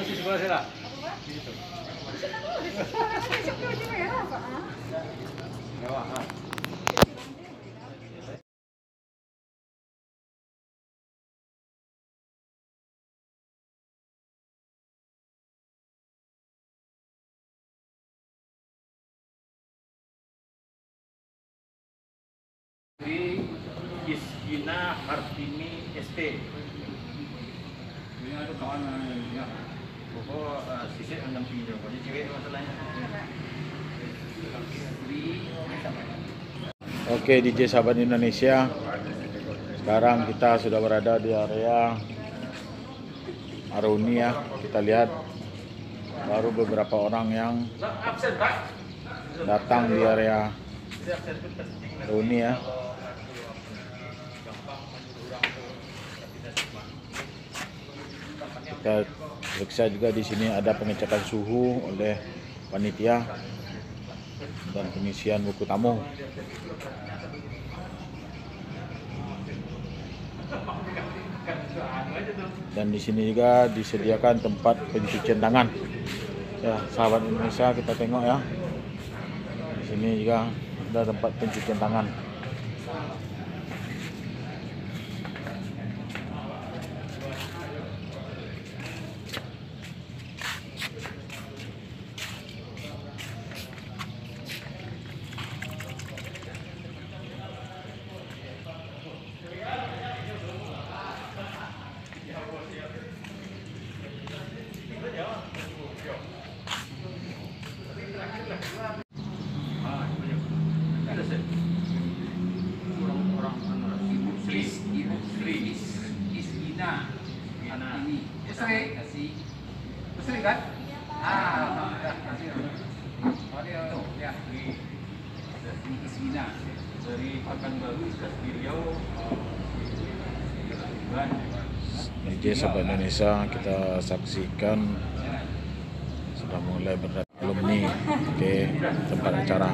Masih sebelah sana. Mewah, ah. Di Iskina Hartini ST. Ini ada kawan ya. Pokok sisir mendampingi jadi cewek masalahnya. Oke, DJ Sahabat Indonesia. Sekarang kita sudah berada di area Aruni ya. Kita lihat baru beberapa orang yang datang di area Aruni ya. Kita periksa juga di sini ada pengecekan suhu oleh panitia dan pengisian buku tamu. Dan di sini juga disediakan tempat pencucian tangan. Ya, sahabat Indonesia, kita tengok ya. Di sini juga ada tempat pencucian tangan. Sering kan? Dari Pekanbaru ke Riau. DJ Sahabat Indonesia, kita saksikan sudah mulai berdatang alumni ke tempat acara.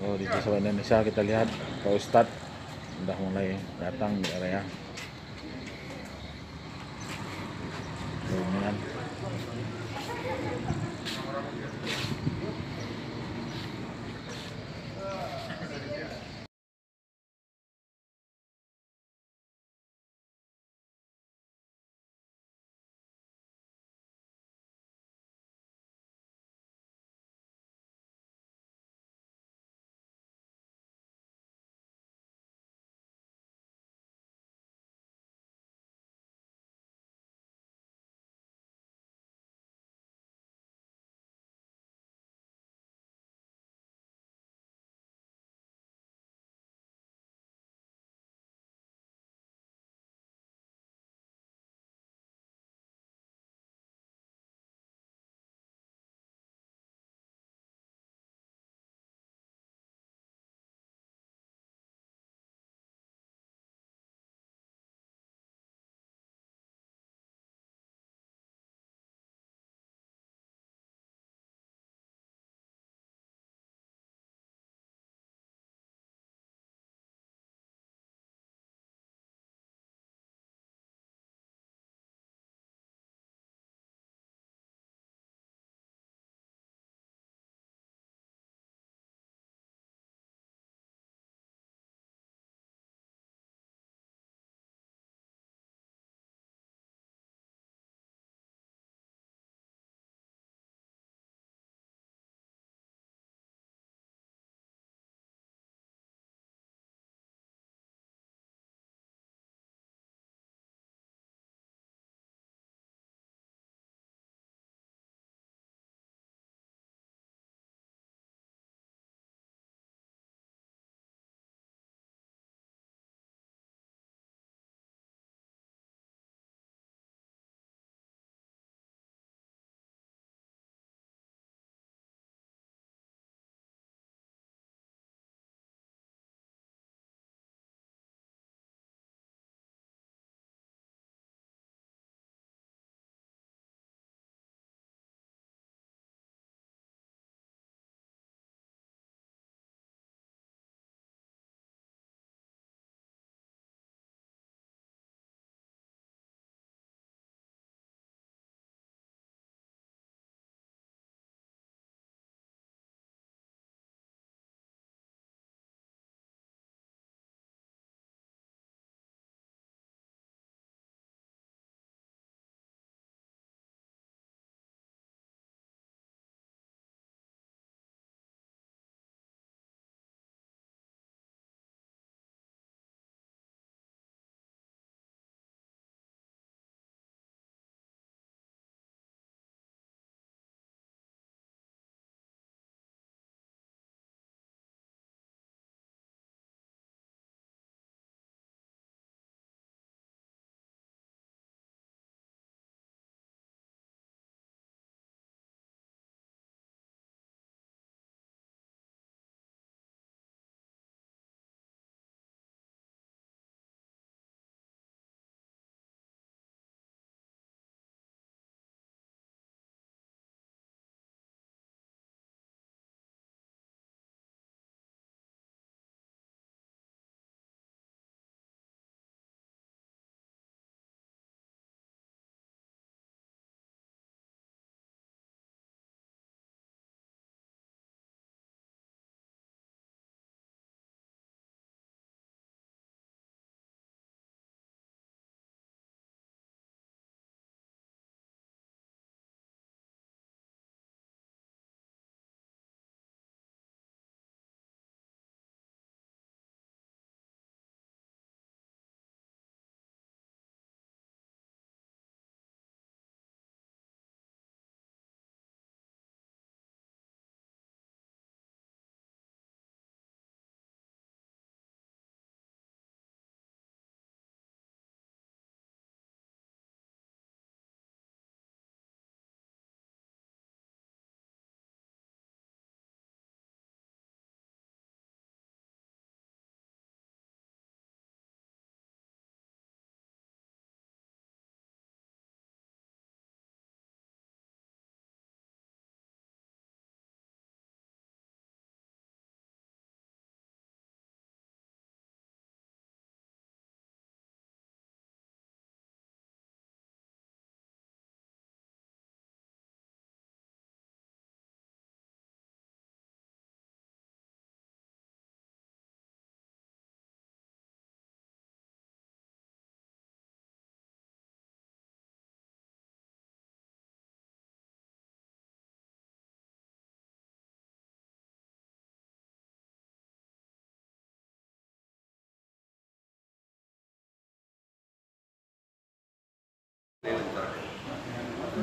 Oh, di Sahabat Indonesia kita lihat Pak Ustadz sudah mulai datang di area reunian.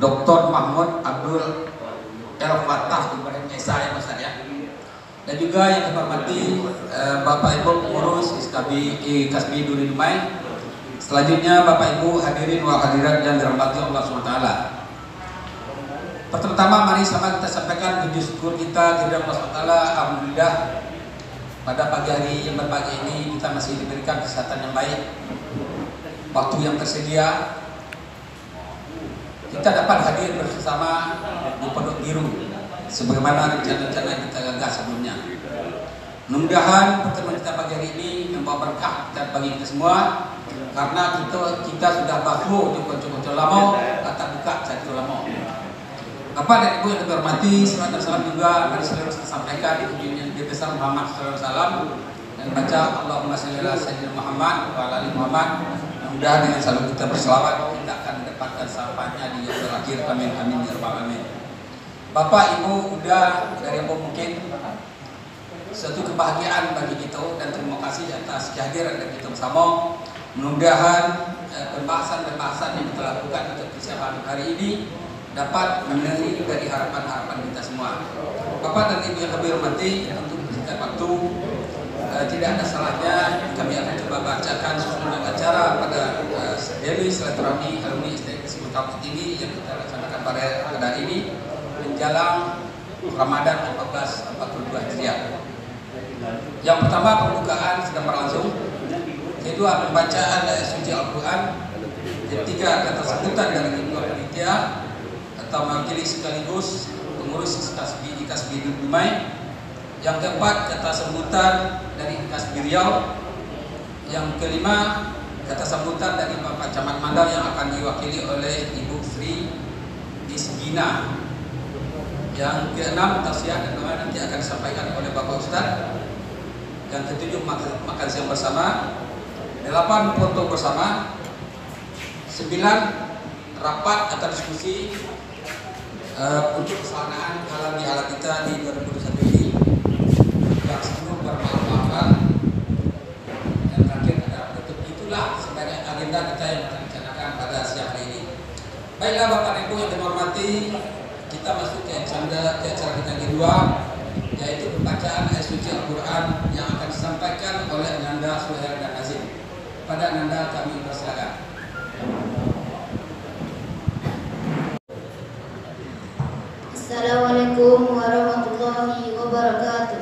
Dr. Mahmud Abdul El-Fatah Ibrahim Esa ya Mas ya. Dan juga yang kami hormati Bapak Ibu pengurus Kasbi Duri Dumai. Selanjutnya Bapak Ibu hadirin wal hadirat yang dirahmati Allah SWT. Pertama mari sama kita sampaikan puji syukur kita kepada Allah SWT. Alhamdulillah pada pagi hari yang berbahagia ini kita masih diberikan kesehatan yang baik, waktu yang tersedia, kita dapat hadir bersama di Pondok Biru sebagaimana rencana-rencana yang kita gagas sebelumnya. Mudah-mudahan pertemuan kita pagi hari ini membawa berkah bagi kita semua, karena kita sudah bahu cukup lama atau buka satu lama. Bapak dan Ibu yang kita hormati, salawat dan salam juga mari selalu kita sampaikan di junjungan Nabi besar Muhammad SAW dan baca Allahumma shalli ala sayyidina Muhammad wa ala ali Muhammad. Mudah dengan selalu kita berselawat kita akan mendapatkan sampainya di yaumil akhir. Amin amin ya rabbal alamin. Bapak Ibu udah dari yang mungkin suatu kebahagiaan bagi kita dan terima kasih atas kehadiran dari kita bersama. Mudah-mudahan pembahasan-pembahasan yang kita lakukan untuk persiapan hari ini dapat memenuhi dari harapan-harapan kita semua. Bapak dan Ibu yang kami hormati, untuk singkat waktu tidak ada salahnya kami akan coba bacakan susunan acara pada daily silaturahmi alumni STKSI Makassar Tinggi yang kita laksanakan pada hari ini menjelang Ramadan 1442 Hijriah. Yang pertama pembukaan sedang berlangsung, kedua pembacaan ayat suci Al-Quran, ketiga kata sambutan dari kedua panitia atau majelis sekaligus pengurus Kasbi Dumai, yang keempat kata sambutan dari Kasbi Riau, yang kelima kata sambutan dari Bapak Camat Mandar yang akan diwakili oleh Ibu Sri Isgina, yang keenam tausiah dan doa nanti akan disampaikan oleh Bapak Ustadz, yang ketujuh makan siang bersama, 8 foto bersama, 9 rapat atau diskusi untuk keselanaan halal bihalal kita di 2021 ini, yang sebelum bermaaf-maafan, dan terakhir ada tutup. Itulah sebagai agenda kita yang kita rencanakan pada siang hari ini. Baiklah Bapak dan Ibu yang dihormati, kita masuk ke acara kita yang kedua, yaitu pembacaan ayat suci Al-Quran yang akan disampaikan oleh Ananda Suhail dan Azim. Pada Ananda kami persilakan. Assalamualaikum warahmatullahi wabarakatuh.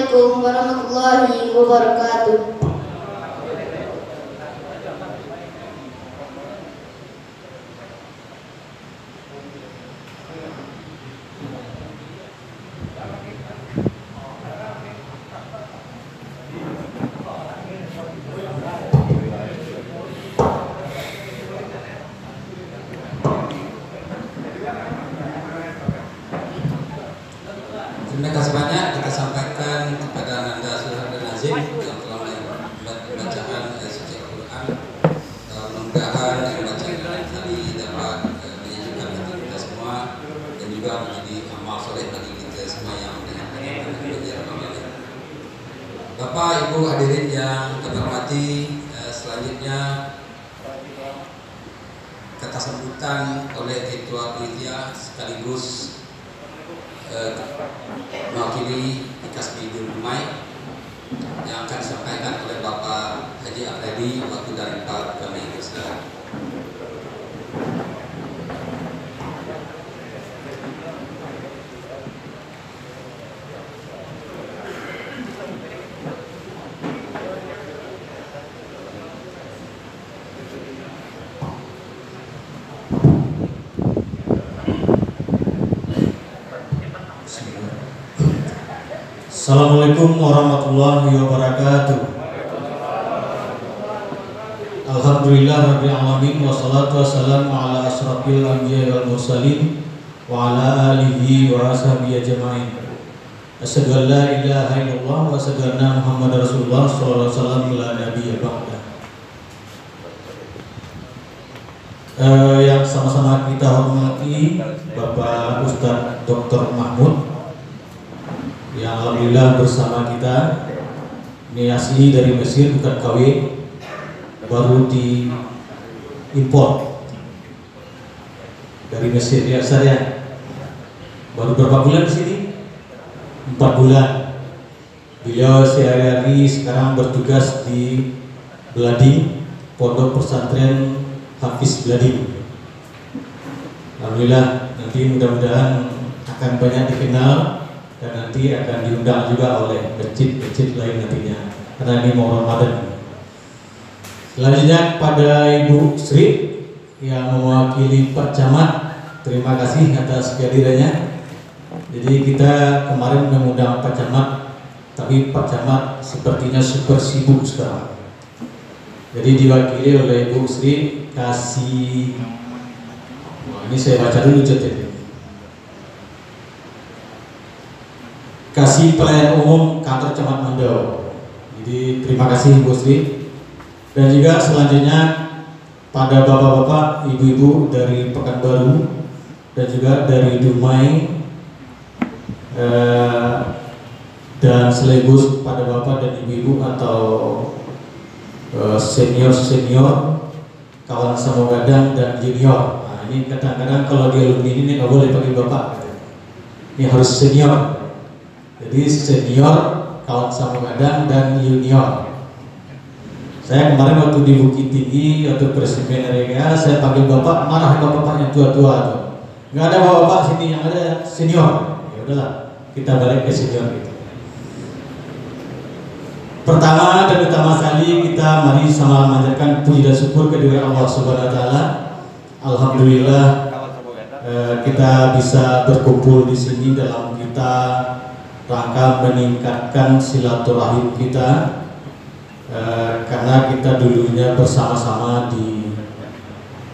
Assalamualaikum warahmatullahi wabarakatuh. Terima kasih banyak kita sampaikan kepada Ananda Surah dan Nazim yang telah membacakan suci Al-Quran. Mudah-mudahan yang bacaan tadi dapat menyejukkan hati kita semua dan juga menjadi amal soleh bagi kita semua yang mendengarkan. Bapak Ibu hadirin yang kami hormati, selanjutnya kata sambutan oleh Ketua Panitia sekaligus mewakili Kasbi Dumai yang akan disampaikan oleh Bapak Haji Afridi waktu dari Pak kami Ustaz. Assalamualaikum warahmatullahi wabarakatuh. Alhamdulillah rabbil alamin wassalatu wassalamu ala asrofil anbiya'i wal mursalin wa ala alihi wa ashabihi ajma'in. Asyhadu an la ilaha illallah wa asyhadu anna Muhammadar Rasulullah sallallahu alaihi wasallam la nabiyya ba'da. Yang sama-sama kita hormati Bapak Ustadz Dr. Mahmud yang alhamdulillah bersama kita, ini asli dari Mesir, bukan KW, baru diimpor dari Mesir ya Ustaz ya. Baru berapa bulan di sini? 4 bulan. Beliau sehari-hari sekarang bertugas di Belading, Pondok Pesantren Hafiz Belading. Alhamdulillah, nanti mudah-mudahan akan banyak dikenal dan nanti akan diundang juga oleh masjid-masjid lain nantinya, karena ini mau Ramadan. Selanjutnya pada Ibu Sri yang mewakili Pak Camat, terima kasih atas kehadirannya. Jadi kita kemarin mengundang Pak Camat, tapi Pak Camat sepertinya super sibuk sekarang. Jadi diwakili oleh Ibu Sri kasih, ini saya baca dulu ceritanya. Kasih Pelayan Umum Kantor Camat Mandau. Jadi terima kasih Bu Sri. Dan juga selanjutnya pada bapak-bapak, ibu-ibu dari Pekanbaru dan juga dari Dumai, dan sekaligus pada bapak dan ibu-ibu atau senior-senior, kawan Samogadang dan junior. Nah, ini kadang-kadang kalau di alumni ini nggak boleh pakai bapak, ini harus senior. Jadi senior, kawan Samogadang dan junior. Saya kemarin waktu di Bukit Tinggi, waktu presiden RGA, saya panggil bapak, marah bapak-bapaknya tua-tua tuh. Nggak ada bapak sini, yang ada senior. Ya udahlah, kita balik ke senior gitu. Pertama dan utama sekali kita mari sama memanjatkan puji dan syukur kehadirat Allah Subhanahu Wa Taala. Alhamdulillah kita bisa berkumpul di sini dalam kita rangka meningkatkan silaturahim kita, karena kita dulunya bersama-sama di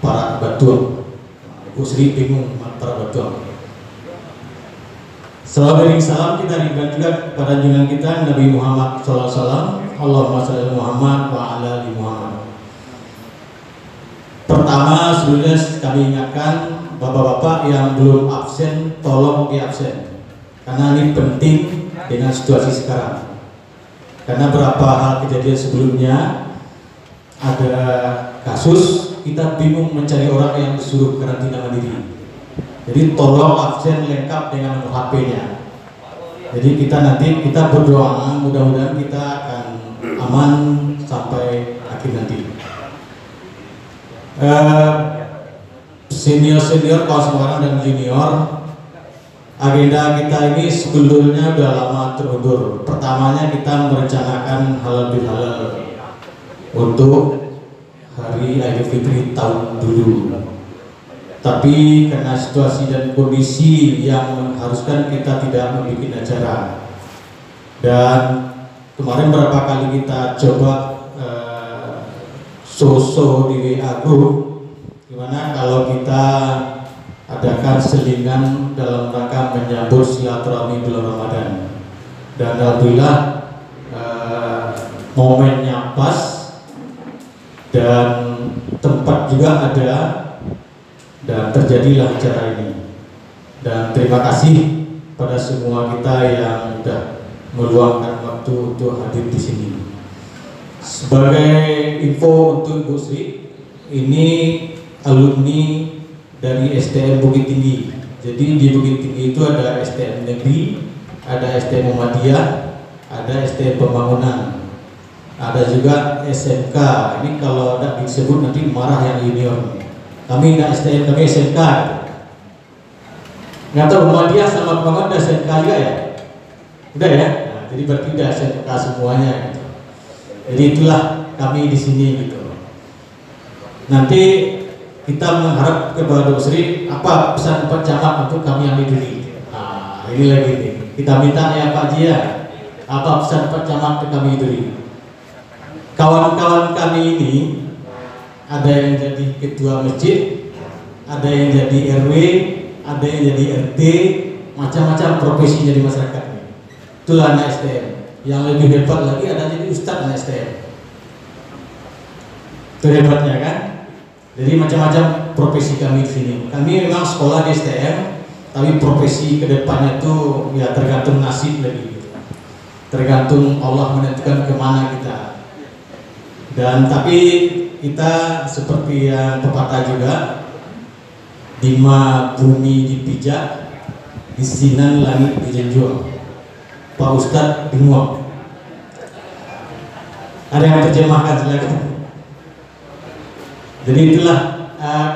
Parak Batuang. Bu Sri bingung Parak Batuang. Salam kita rindukan juga kepada junjungan kita Nabi Muhammad SAW. Allahumma shalli ala Muhammad wa ala ali Muhammad. Pertama, sebelumnya kami ingatkan bapak-bapak yang belum absen, tolong diabsen. Karena ini penting dengan situasi sekarang. Karena berapa hal kejadian sebelumnya ada kasus, kita bingung mencari orang yang disuruh karantina mandiri. Jadi tolong absen lengkap dengan nomor HP-nya. Jadi kita berdoa mudah-mudahan kita akan aman sampai akhir nanti. Senior-senior, kawan semarang dan junior, agenda kita ini sebetulnya udah lama terundur. Pertamanya kita merencanakan halal bihalal untuk hari Idul Fitri tahun dulu. Tapi karena situasi dan kondisi yang mengharuskan kita tidak membuat acara, dan kemarin berapa kali kita coba so-so di WA group, gimana kalau kita adakan selingan dalam rangka menyambut silaturahmi bulan Ramadan. Dan alhamdulillah momennya pas dan tempat juga ada, dan terjadilah acara ini. Dan terima kasih pada semua kita yang sudah meluangkan waktu untuk hadir di sini. Sebagai info untuk Ibu Sri, ini alumni dari STM Bukit Tinggi. Jadi di Bukit Tinggi itu ada STM Negeri, ada STM Muhammadiyah, ada STM Pembangunan, ada juga SMK. Ini kalau tidak disebut nanti marah yang junior. Kami tidak STM, kami SMK. Nggak tahu Muhammadiyah sama Pembangunan ada SMK juga ya? Udah ya? Nah, jadi berarti udah SMK semuanya gitu. Jadi itulah kami di sini gitu. Nanti kita mengharap kepada Dr. Sri apa pesan Pak Camat untuk kami yang diri. Nah, ini lagi nih. Kita minta ya Pak Jia, apa pesan Pak Camat ke kami diri. Kawan-kawan kami ini ada yang jadi ketua masjid, ada yang jadi RW, ada yang jadi RT, macam-macam profesinya di masyarakat ini. Itulah anak STM. Yang lebih hebat lagi ada jadi ustadz anak STM. Itu hebatnya kan? Jadi macam-macam profesi kami di sini. Kami memang sekolah di STM, tapi profesi kedepannya itu ya tergantung nasib lagi. Tergantung Allah menentukan kemana kita. Dan tapi kita seperti yang pepatah juga, Dima bumi dipijak, isinan langit dijunjung. Pak Ustadz bingung. Ada yang terjemahkan silakan. Jadi itulah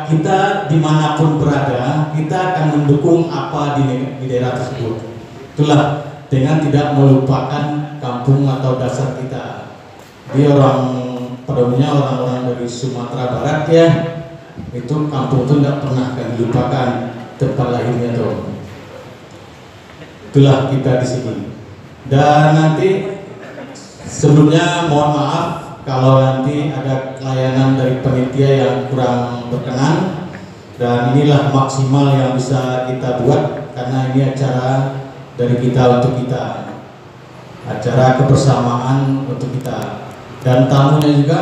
kita dimanapun berada, kita akan mendukung apa di daerah tersebut. Itulah dengan tidak melupakan kampung atau dasar kita. Dia pada umumnya orang-orang dari Sumatera Barat ya, itu kampung itu tidak pernah akan dilupakan tempat lahirnya tuh. Itulah kita di sini. Dan nanti sebelumnya mohon maaf kalau nanti ada layanan dari panitia yang kurang berkenan, dan inilah maksimal yang bisa kita buat karena ini acara dari kita untuk kita, acara kebersamaan untuk kita. Dan tamunya juga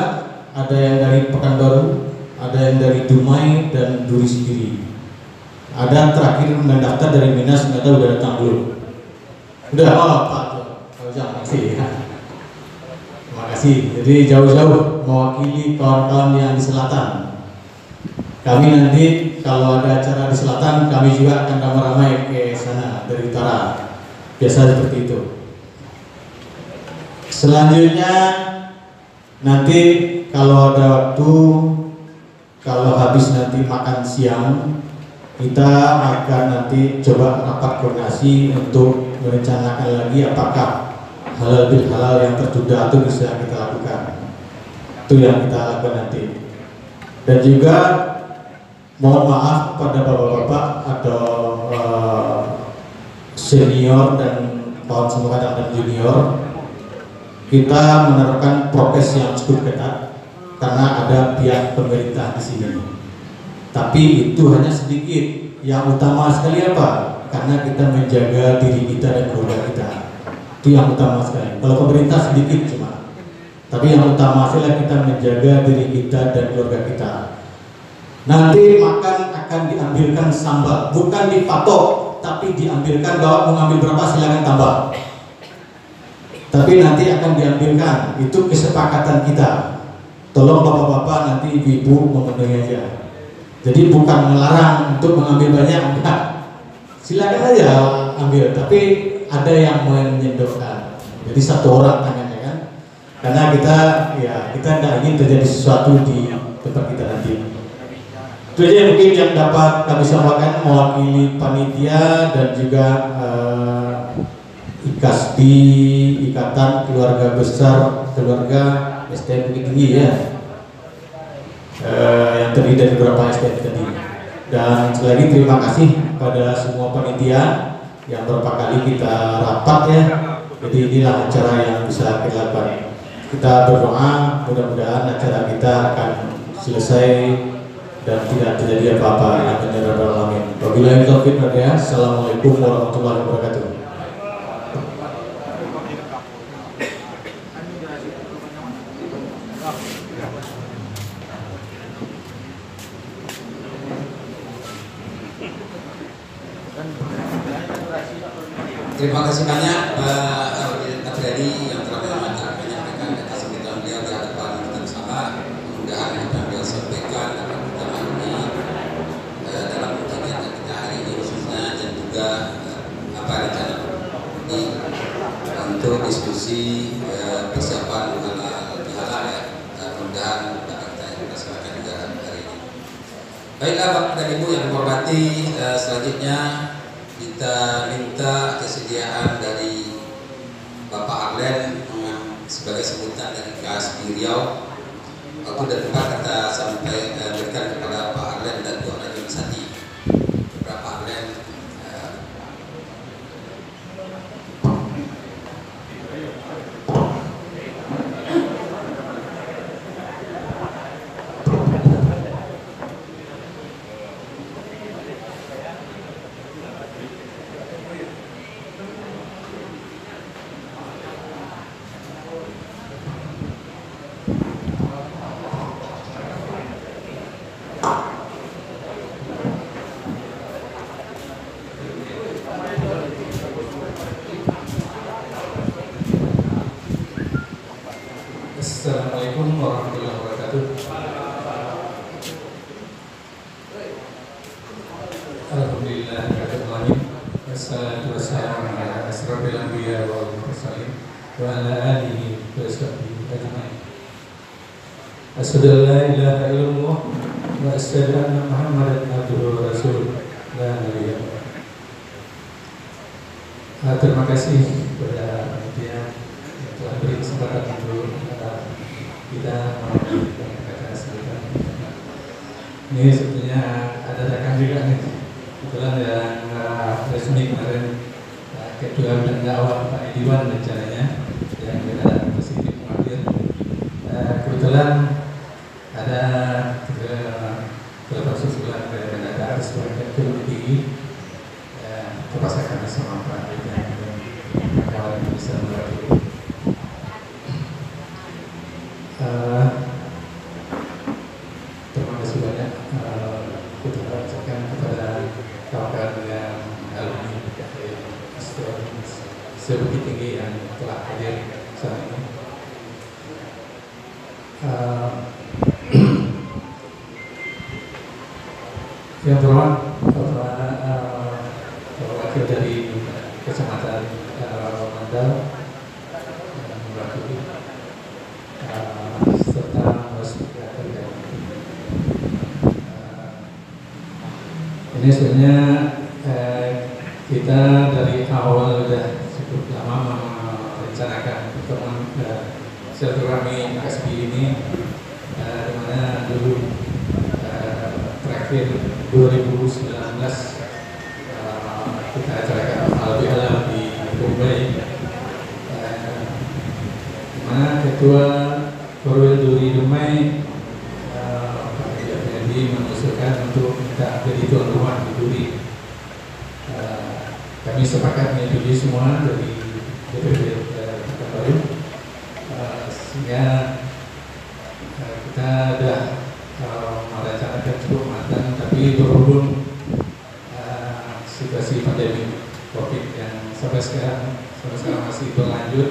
ada yang dari Pekanbaru, ada yang dari Dumai dan Duri sendiri. Ada terakhir mendaftar dari Minas, nggak tahu udah datang belum. Udah, oh Pak, jangan makasih ya. Terima kasih. Jadi jauh-jauh mewakili kawan-kawan yang di selatan. Kami nanti kalau ada acara di selatan, kami juga akan ramai-ramai ke sana dari utara. Biasa seperti itu. Selanjutnya nanti kalau ada waktu, kalau habis nanti makan siang, kita akan nanti coba rapat koordinasi untuk merencanakan lagi apakah halal bil halal yang tertunda itu bisa kita lakukan. Itu yang kita lakukan nanti. Dan juga mohon maaf pada bapak-bapak atau senior dan kawan semua dan junior, kita menerapkan prokes yang cukup ketat karena ada pihak pemerintah di sini. Tapi itu hanya sedikit. Yang utama sekali apa? Karena kita menjaga diri kita dan keluarga kita. Itu yang utama sekali. Kalau pemerintah sedikit cuma. Tapi yang utama adalah kita menjaga diri kita dan keluarga kita. Nanti makan akan diambilkan sambal, bukan dipatok, tapi diambilkan. Bahwa mau ngambil berapa silakan tambah. Tapi nanti akan diambilkan. Itu kesepakatan kita. Tolong bapak-bapak nanti ibu-ibu memenuhi aja. Jadi bukan melarang untuk mengambil banyak, enggak. Silakan aja ambil, tapi ada yang menyendokkan. Jadi satu orang tangannya kan. Karena kita tidak ingin terjadi sesuatu di tempat kita nanti. Itu aja mungkin yang dapat kami sampaikan mewakili panitia dan juga IKASBI, Ikatan Keluarga Besar Keluarga STM Bukit Tinggi ya, yang terdiri dari beberapa STM tadi. Dan sekali lagi terima kasih pada semua panitia yang beberapa kali kita rapat ya. Jadi inilah acara yang bisa kita lakukan. Kita berdoa mudah-mudahan acara kita akan selesai dan tidak terjadi apa-apa. Amin ya rabbal alamin. Wabillahi taufiq wal hidayah. Assalamualaikum warahmatullahi wabarakatuh. Terima kasih banyak Pak Afriyadi yang telah menyampaikan atas sambutan beliau di hadapan kita bersama. Mudah-mudahan apa yang beliau sampaikan dapat kita maknai dalam kegiatan kita hari ini khususnya, dan juga apa rencana ini untuk diskusi persiapan halal bihalal ya. Mudah-mudahan dapat kita laksanakan juga hari ini. Baiklah Bapak dan Ibu yang hormati, selanjutnya kita minta kesediaan dari Bapak Arlen sebagai sebutan dari KASBI Riau. Waktu dan tempat kita sampai berikan kepada Pak Arlen dan Tuan Raja Sati. Bapak Arlen Assalamualaikum warahmatullahi wabarakatuh. Alhamdulillahirabbil alamin. Wassalatu wassalamu ala asrofil anbiya wal mursalin wa ala alihi wa sahbihi ajmain. Asyhadu an la ilaha illallah wa asyhadu anna Muhammadan abduhu wa rasuluh. La ilaha illallah. Terima kasih kepada panitia yang telah beri kesempatan untuk kita melakukan sebutan. Ini sebetulnya ada rekan juga nih, kebetulan yang resmi kemarin Ketua dan Dakwah Pak Ediwan rencananya yang berada positif hadir. Kebetulan ada telepon susulan dari Menada sebagai Ketua Tinggi. Terpaksa kami sama Pak Ediwan dan kawan bisa mewakili. Terima kasih banyak kita ucapkan kepada kawan-kawan yang alumni Bukit Tinggi yang telah hadir saat ini. Yang terhormat wakil dari Kecamatan Mandal mewakili serta ini sebenarnya kita dari awal sudah cukup lama merencanakan pertemuan silaturahmi KASBI ini, di mana dulu terakhir 2019 kita acarakan halal bihalal di Bombay, di mana Ketua Korwil Duri Dumai Pak Jadi mengusulkan untuk kita jadi tuan rumah di Duri. Kami sepakat menyetujui semua dari DPD Pekanbaru, sehingga kita sudah merencanakan cukup matang, tapi berhubung situasi pandemi COVID yang sampai sekarang masih berlanjut,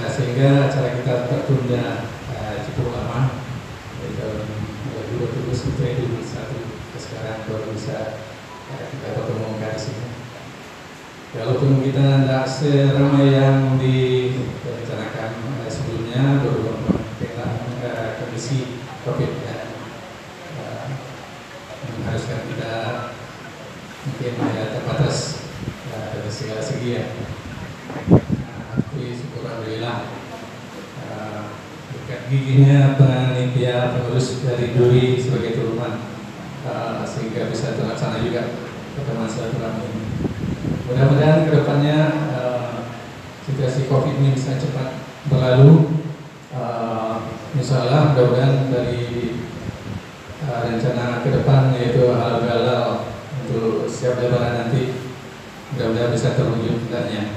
sehingga acara kita tertunda cukup lama dari tahun 2020 sampai 2021 ke sekarang baru bisa kita pertemukan di sini. Walaupun kita tidak seramai yang direncanakan sebelumnya, beberapa komisi COVID ya. mengharuskan kita mungkin terbatas dari segala segi ya. Tapi syukur alhamdulillah berkat giginya panitia pengurus dari Duri sebagai turunan sehingga bisa terlaksana juga pertemuan silaturahmi ini. Mudah-mudahan kedepannya situasi COVID ini bisa cepat berlalu. Insyaallah mudah-mudahan dari rencana ke depan yaitu halal untuk siap lebaran nanti mudah-mudahan bisa terwujud hendaknya.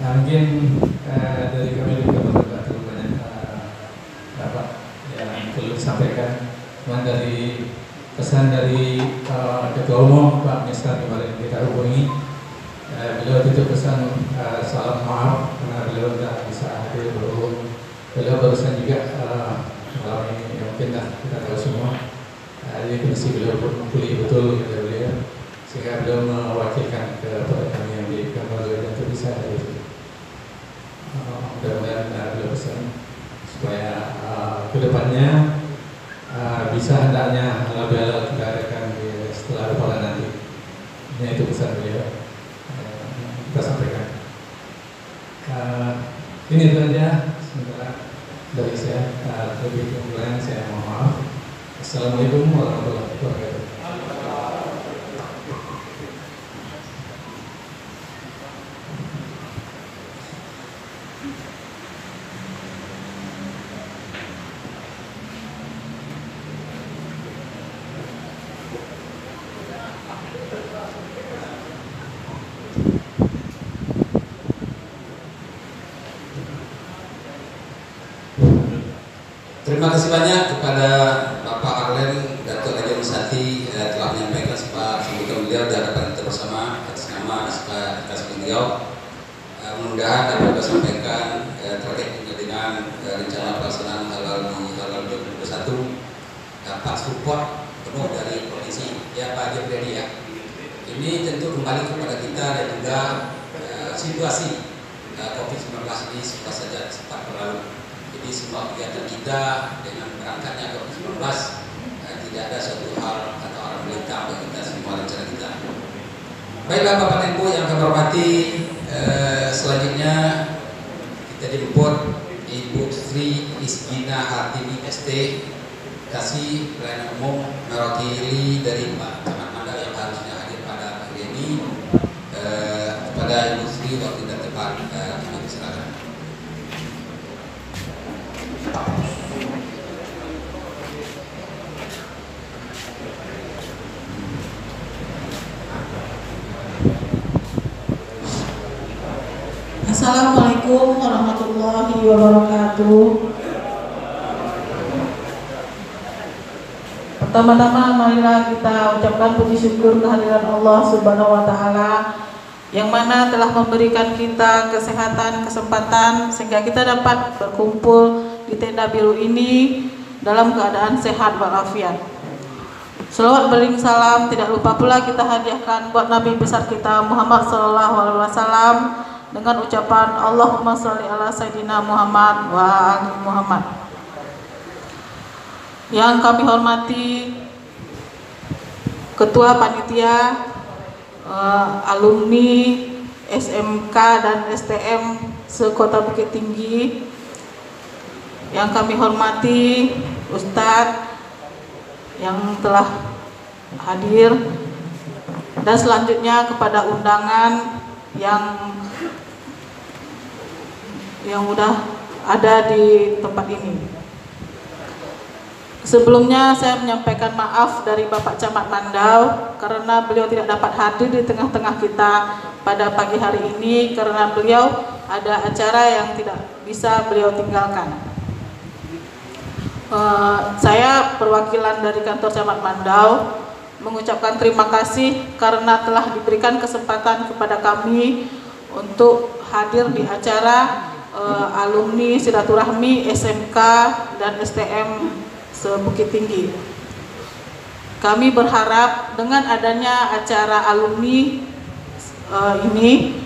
Mungkin dari kami juga beberapa banyak Bapak yang perlu disampaikan. Cuman dari pesan dari Ketua Umum Pak Mister kemarin kita hubungi, beliau titip pesan salam maaf karena beliau tidak bisa hadir. Beliau barusan juga malam ini mungkin kita tahu semua. Jadi kondisi beliau pulih betul dari beliau sehingga beliau mewakilkan kepada kami yang di Kamar dan itu bisa hadir. Mudah-mudahan beliau pesan supaya kedepannya bisa hendaknya halal kita adakan setelah lebaran nanti. Ini itu pesan beliau kita sampaikan. Ini itu aja sementara dari saya. Lebih kurang saya mohon maaf. Assalamualaikum warahmatullahi wabarakatuh. Terima kasih banyak kepada Bapak Arlen Datuk Haji Nusati telah menyampaikan sambutan beliau di hadapan kita bersama atas nama atas beliau. Mudah-mudahan dapat kita sampaikan terkait dengan rencana pelaksanaan halal di halal 2021 dapat support penuh dari provinsi ya Pak Jibril ya. Ini tentu kembali kepada kita dan juga situasi COVID-19 ini sudah saja cepat berlalu. Jadi semua kegiatan kita dengan berangkatnya COVID-19 tidak ada suatu hal atau arah melintang bagi kita semua rencana kita. Baiklah Bapak dan Ibu yang kami hormati, selanjutnya kita dijemput Ibu Sri Isgina Hartini ST, Kasih Pelayanan Umum mewakili dari Pak Camat Mandal yang harusnya hadir pada hari ini. Kepada Ibu Sri waktu dan tempat kami silakan. Assalamualaikum warahmatullahi wabarakatuh. Pertama-tama marilah kita ucapkan puji syukur kehadiran Allah Subhanahu wa taala yang mana telah memberikan kita kesehatan, kesempatan sehingga kita dapat berkumpul di tenda biru ini dalam keadaan sehat walafiat. Selawat bering salam tidak lupa pula kita hadiahkan buat Nabi besar kita Muhammad sallallahu alaihi wasallam dengan ucapan Allahumma sholli ala sayyidina Muhammad wa ali Muhammad. Yang kami hormati Ketua Panitia, alumni SMK dan STM se-Kota Bukit Tinggi, yang kami hormati Ustadz yang telah hadir, dan selanjutnya kepada undangan yang udah ada di tempat ini. Sebelumnya saya menyampaikan maaf dari Bapak Camat Mandau karena beliau tidak dapat hadir di tengah-tengah kita pada pagi hari ini karena beliau ada acara yang tidak bisa beliau tinggalkan. Saya perwakilan dari kantor Camat Mandau mengucapkan terima kasih karena telah diberikan kesempatan kepada kami untuk hadir di acara alumni silaturahmi SMK dan STM se-Bukit Tinggi. Kami berharap dengan adanya acara alumni ini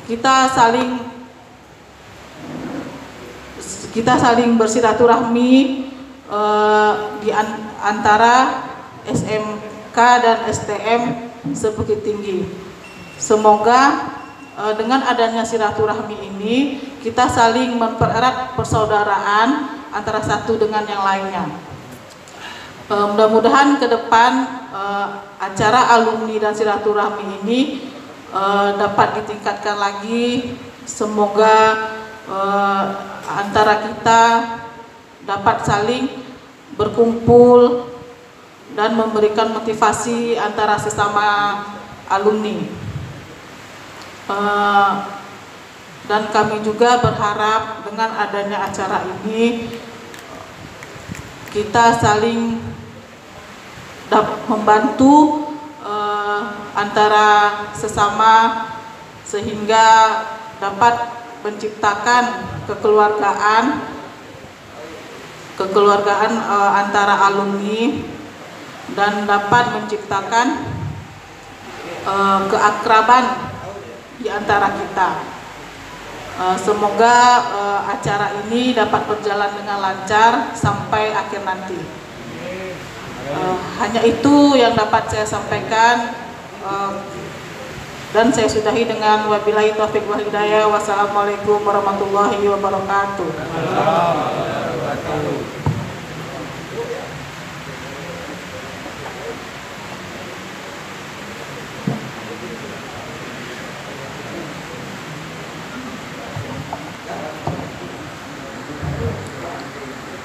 kita saling bersilaturahmi, di antara SMK dan STM Sebukit Tinggi. Semoga dengan adanya silaturahmi ini kita saling mempererat persaudaraan antara satu dengan yang lainnya. Mudah-mudahan ke depan acara alumni dan silaturahmi ini dapat ditingkatkan lagi. Semoga antara kita dapat saling berkumpul dan memberikan motivasi antara sesama alumni. Dan kami juga berharap dengan adanya acara ini kita saling dapat membantu antara sesama sehingga dapat menciptakan kekeluargaan antara alumni dan dapat menciptakan keakraban di antara kita. Semoga acara ini dapat berjalan dengan lancar sampai akhir nanti. Hanya itu yang dapat saya sampaikan, dan saya sudahi dengan wabillahi taufiq wal hidayah. Wassalamualaikum warahmatullahi wabarakatuh.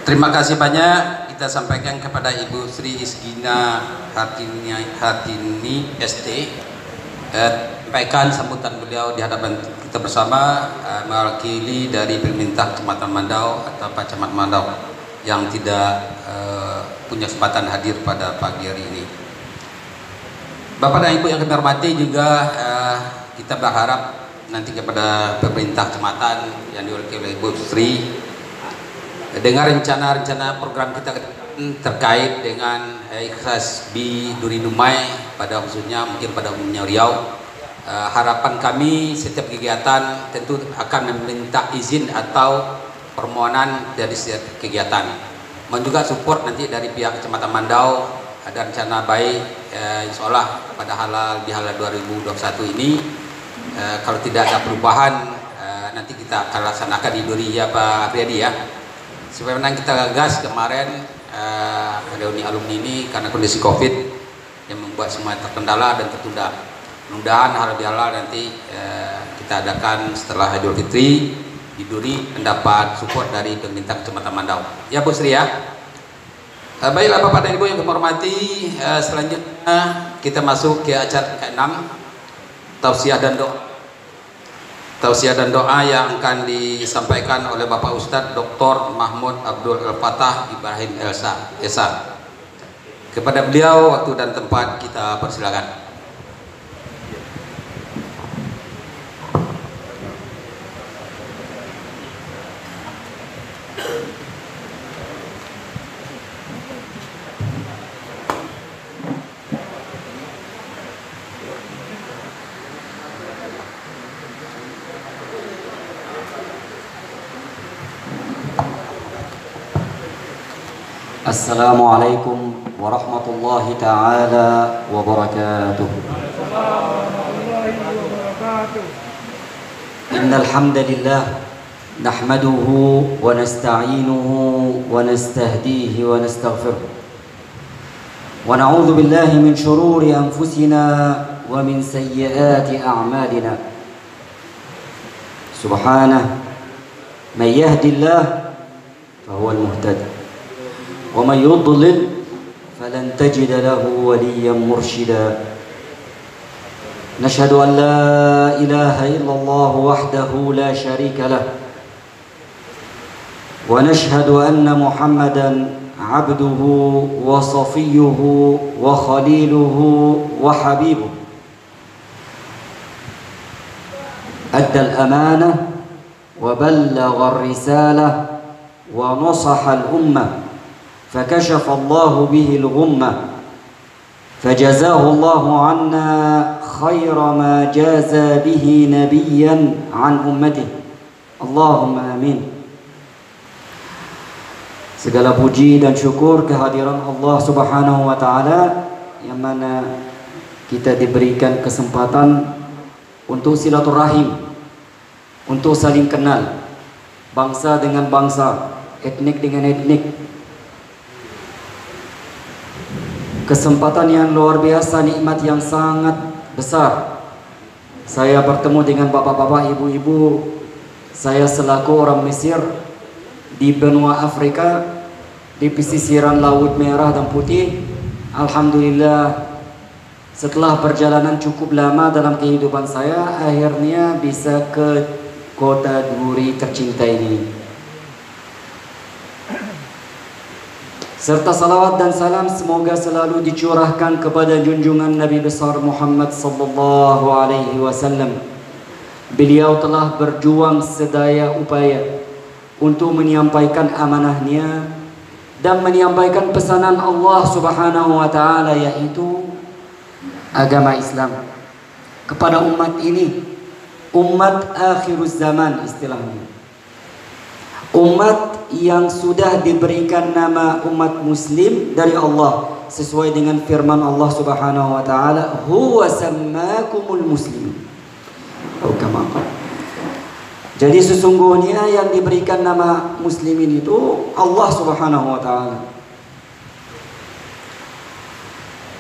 Terima kasih banyak kita sampaikan kepada Ibu Sri Isgina Hartini ST. Sampaikan sambutan beliau di hadapan kita bersama, mewakili dari pemerintah Kecamatan Mandau atau Pak Camat Mandau yang tidak punya kesempatan hadir pada pagi hari ini. Bapak dan Ibu yang kami hormati, juga kita berharap nanti kepada pemerintah kecamatan yang diwakili oleh Ibu Sri dengan rencana-rencana program kita terkait dengan Ikhlas Bi Duri Dumai pada khususnya mungkin pada umumnya Riau. Harapan kami setiap kegiatan tentu akan meminta izin atau permohonan dari setiap kegiatan. Dan juga support nanti dari pihak Kecamatan Mandau ada rencana baik, insya Allah pada halal di halal 2021 ini. Kalau tidak ada perubahan nanti kita akan laksanakan di Duri ya Pak Apriyadi ya. Sebenarnya kita gagas kemarin reuni alumni ini karena kondisi COVID yang membuat semua terkendala dan tertunda. Mudah-mudahan halal bihalal nanti kita adakan setelah Idul Fitri di Duri, mendapat support dari pemerintah Kecamatan Mandau. Ya Bu Sri ya. Baiklah Bapak dan Ibu yang kami hormati, selanjutnya kita masuk ke acara ke-6, tausiah dan doa. Tausiah dan doa yang akan disampaikan oleh Bapak Ustadz Dr. Mahmud Abdul Al-Fatah Ibrahim Esa. Kepada beliau waktu dan tempat kita persilakan. Assalamualaikum warahmatullahi ta'ala wabarakatuh. Innal hamdalillah nahmaduhu wa nasta'inuhu wa nastahdihi wa nastaghfiruh. Wa na'udzu billahi min shururi anfusina wa min sayyiati a'malina. Subhanahu man yahdillahu fahuwal muhtadi. ومن يضلل فلن تجد له وليا مرشدا نشهد أن لا إله إلا الله وحده لا شريك له ونشهد أن محمدا عبده وصفيه وخليله وحبيبه أدى الأمانة وبلغ الرسالة ونصح الأمة فكشف الله به الغمة فجزاه الله عنا خير ما جازى به نبيا عن أمته اللهم آمين. Segala puji dan syukur kehadiran Allah Subhanahu wa taala yang mana kita diberikan kesempatan untuk silaturahim, untuk saling kenal, bangsa dengan bangsa, etnik dengan etnik. Kesempatan yang luar biasa, nikmat yang sangat besar. Saya bertemu dengan bapak-bapak, ibu-ibu. Saya selaku orang Mesir di benua Afrika, di pesisiran Laut Merah dan Putih. Alhamdulillah, setelah perjalanan cukup lama dalam kehidupan saya, akhirnya bisa ke kota Duri tercinta ini. Serta salawat dan salam semoga selalu dicurahkan kepada junjungan Nabi besar Muhammad sallallahu alaihi wasallam. Beliau telah berjuang sedaya upaya untuk menyampaikan amanahnya dan menyampaikan pesanan Allah Subhanahu wa taala, yaitu agama Islam kepada umat ini, umat akhiruz zaman istilahnya. Umat yang sudah diberikan nama umat muslim dari Allah sesuai dengan firman Allah Subhanahu wa taala, huwa sammakumul muslimin. Jadi sesungguhnya yang diberikan nama muslimin itu Allah Subhanahu wa taala.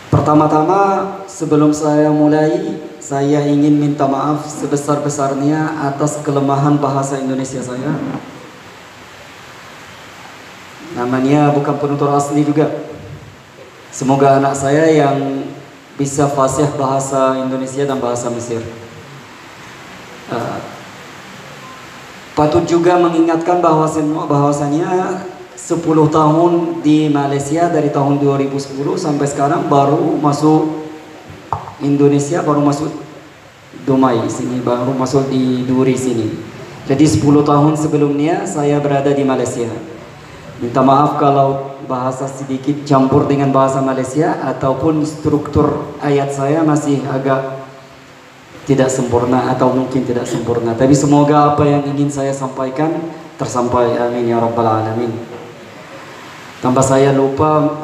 Pertama-tama sebelum saya mulai, saya ingin minta maaf sebesar-besarnya atas kelemahan bahasa Indonesia saya. Namanya bukan penutur asli juga. Semoga anak saya yang bisa fasih bahasa Indonesia dan bahasa Mesir. Patut juga mengingatkan bahwasanya 10 tahun di Malaysia, dari tahun 2010 sampai sekarang baru masuk Indonesia, baru masuk Dumai sini, baru masuk di Duri sini. Jadi 10 tahun sebelumnya saya berada di Malaysia. Minta maaf kalau bahasa sedikit campur dengan bahasa Malaysia ataupun struktur ayat saya masih agak tidak sempurna atau mungkin tidak sempurna. Tapi semoga apa yang ingin saya sampaikan tersampai. Amin ya rabbal alamin. Tanpa saya lupa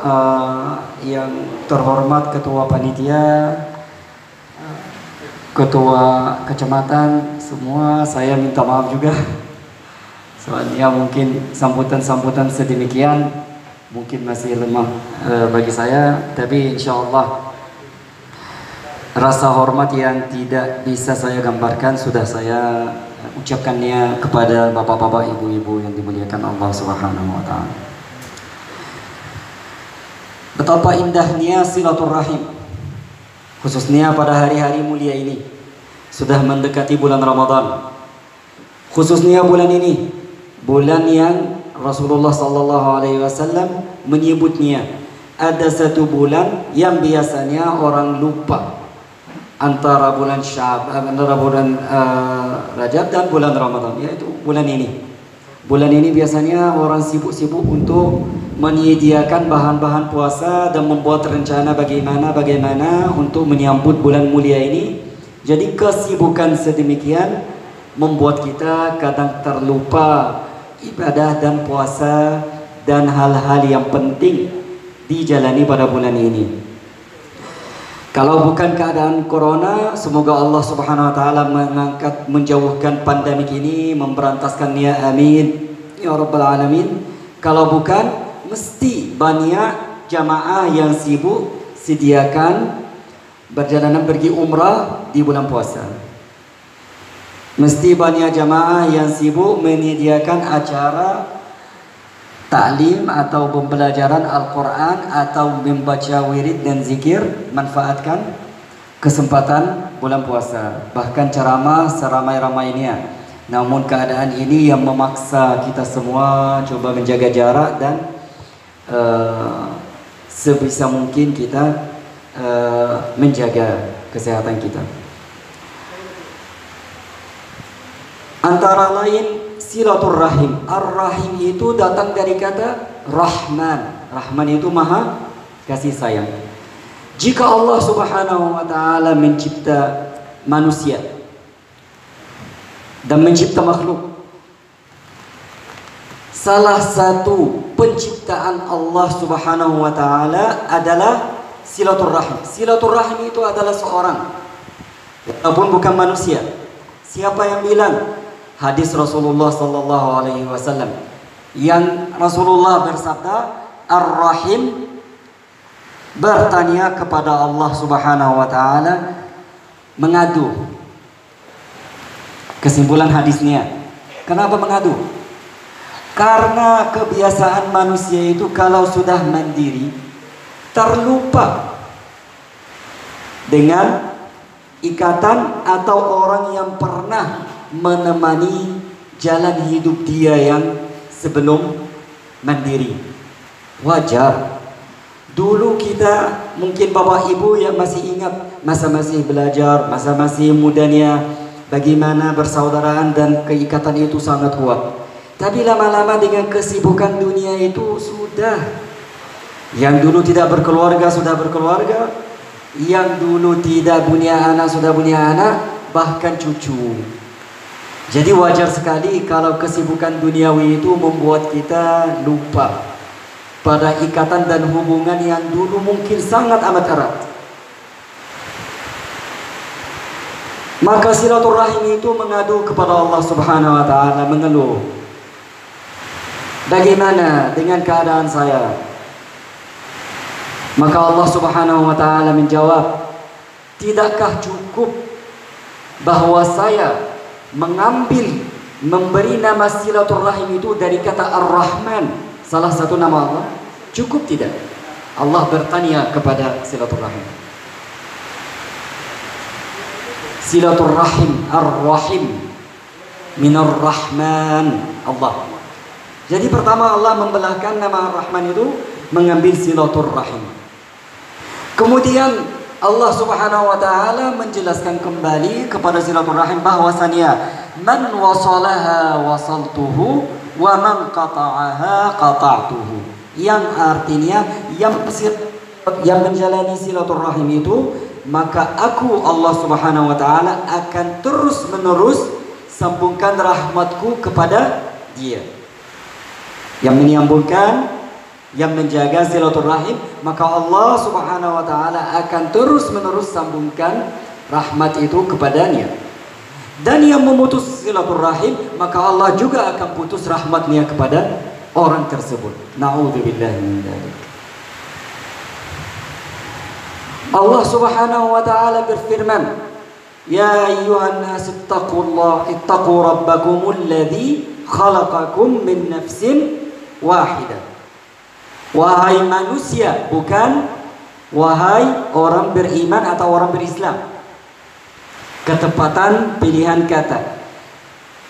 yang terhormat Ketua Panitia, Ketua Kecamatan, semua saya minta maaf juga. Soalnya mungkin sambutan-sambutan sedemikian mungkin masih lemah bagi saya, tapi insya Allah rasa hormat yang tidak bisa saya gambarkan sudah saya ucapkannya kepada bapak-bapak, ibu-ibu yang dimuliakan Allah Subhanahu wa taala. Betapa indahnya silaturahim, khususnya pada hari-hari mulia ini. Sudah mendekati bulan Ramadan, khususnya bulan ini, bulan yang Rasulullah sallallahu alaihi wasallam menyebutnya ada satu bulan yang biasanya orang lupa antara bulan antara bulan Rajab dan bulan Ramadan, yaitu bulan ini. Bulan ini biasanya orang sibuk-sibuk untuk menyediakan bahan-bahan puasa dan membuat rencana bagaimana untuk menyambut bulan mulia ini. Jadi kesibukan sedemikian membuat kita kadang terlupa ibadah dan puasa dan hal-hal yang penting dijalani pada bulan ini. Kalau bukan keadaan corona, semoga Allah Subhanahu wa taala menjauhkan pandemik ini, memberantaskannya, amin ya rabbal alamin. Kalau bukan, mesti banyak jamaah yang sibuk sediakan perjalanan pergi umrah di bulan puasa. Mesti banyak jamaah yang sibuk menyediakan acara taklim atau pembelajaran Al-Quran atau membaca wirid dan zikir. Manfaatkan kesempatan bulan puasa, bahkan ceramah seramai-ramainya. Namun keadaan ini yang memaksa kita semua coba menjaga jarak dan sebisa mungkin kita menjaga kesehatan kita. Antara lain silaturahim. Ar-Rahim itu datang dari kata Rahman. Rahman itu maha kasih sayang. Jika Allah Subhanahu wa taala mencipta manusia dan mencipta makhluk, salah satu penciptaan Allah Subhanahu wa taala adalah silaturahim. Silaturahim itu adalah seorang, walaupun bukan manusia. Siapa yang bilang? Hadis Rasulullah sallallahu alaihi wasallam yang Rasulullah bersabda, Ar-Rahim bertanya kepada Allah Subhanahu wa taala, mengadu. Kesimpulan hadisnya, kenapa mengadu? Karena kebiasaan manusia itu kalau sudah mandiri terlupa dengan ikatan atau orang yang pernah menemani jalan hidup dia yang sebelum mandiri. Wajar. Dulu kita, mungkin bapak ibu yang masih ingat masa masih belajar, masa masih mudanya, bagaimana persaudaraan dan keikatan itu sangat kuat. Tapi lama-lama dengan kesibukan dunia itu sudah. Yang dulu tidak berkeluarga sudah berkeluarga, yang dulu tidak punya anak sudah punya anak, bahkan cucu. Jadi wajar sekali kalau kesibukan duniawi itu membuat kita lupa pada ikatan dan hubungan yang dulu mungkin sangat amat erat. Maka silaturahim itu mengadu kepada Allah Subhanahu wa taala, mengeluh. Bagaimana dengan keadaan saya? Maka Allah Subhanahu wa taala menjawab, tidakkah cukup bahwa saya memberi nama silaturahim itu dari kata Ar-Rahman, salah satu nama Allah? Cukup tidak? Allah bertanya kepada silaturahim. Silaturahim Ar-Rahim Minar Rahman Allah. Jadi pertama Allah membelahkan nama Ar-Rahman itu mengambil silaturahim. Kemudian Allah Subhanahu wa taala menjelaskan kembali kepada silaturahim bahwasanya man wasalaha wasaltuhu wa man qata'aha qata'tuhu. Yang artinya yang menjalani silaturahim itu, maka aku Allah Subhanahu wa taala akan terus-menerus sambungkan rahmatku kepada dia. Yang menyambungkan, yang menjaga silaturahim, maka Allah Subhanahu wa taala akan terus-menerus sambungkan rahmat itu kepadanya. Dan yang memutus silaturahim, maka Allah juga akan putus rahmatnya kepada orang tersebut. Na'udzubillahi min dzalik. Allah Subhanahu wa taala berfirman, "Ya ayyuhan nas ittaqu rabbakumul ladzi khalaqakum min nafsin wahidah." Wahai manusia, bukan wahai orang beriman atau orang berislam. Ketepatan pilihan kata.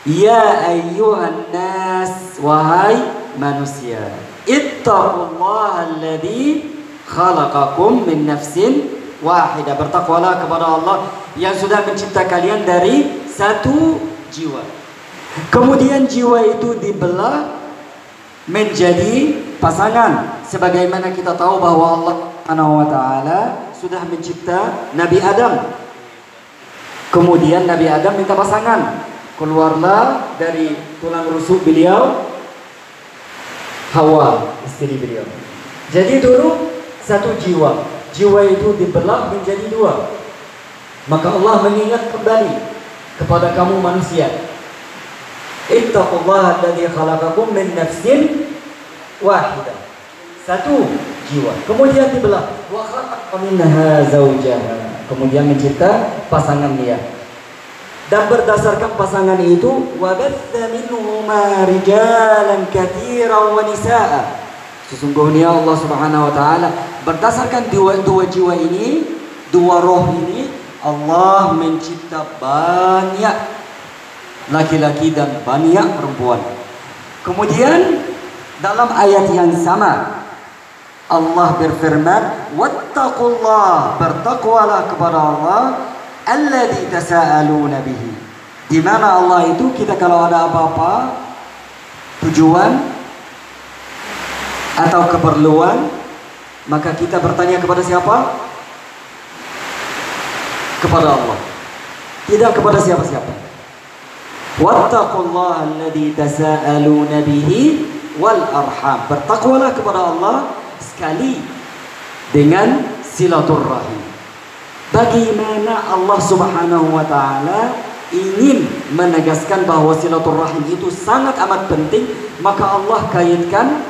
Ya ayyuhan nas, wahai manusia. Ittaqullaha alladzi khalaqakum min nafsin wahidah. Bertakwalah kepada Allah yang sudah mencipta kalian dari satu jiwa. Kemudian jiwa itu dibelah menjadi pasangan. Sebagaimana kita tahu bahwa Allah Subhanahu wa taala sudah mencipta Nabi Adam. Kemudian Nabi Adam minta pasangan. Keluarlah dari tulang rusuk beliau Hawa, istri beliau. Jadi dulu satu jiwa. Jiwa itu dibelah menjadi dua. Maka Allah mengingat kembali kepada kamu manusia. Ittaqullaha alladzi khalaqakum min nafsin wahidah. Satu jiwa. Kemudian dibelah. Wa khalaqa minha zawjaha. Kemudian mencipta pasangan dia. Dan berdasarkan pasangan itu, wa batha minhuma rijalan katsiran wa nisaa. Sesungguhnya Allah Subhanahu wa taala berdasarkan dua jiwa ini, dua roh ini, Allah mencipta banyak laki-laki dan banyak perempuan. Kemudian dalam ayat yang sama Allah berfirman, wattaqullah, bertakwalah kepada Allah, alladzi tasaaluna bihi. Di mana Allah itu kita kalau ada apa-apa, tujuan atau keperluan, maka kita bertanya kepada siapa? Kepada Allah. Tidak kepada siapa-siapa. Wattaqullaha alladzi tasaaluna bihi wal arham. Bertakwalah kepada Allah sekali dengan silaturrahim. Bagaimana Allah Subhanahu wa taala ingin menegaskan bahwa silaturrahim itu sangat amat penting, maka Allah kaitkan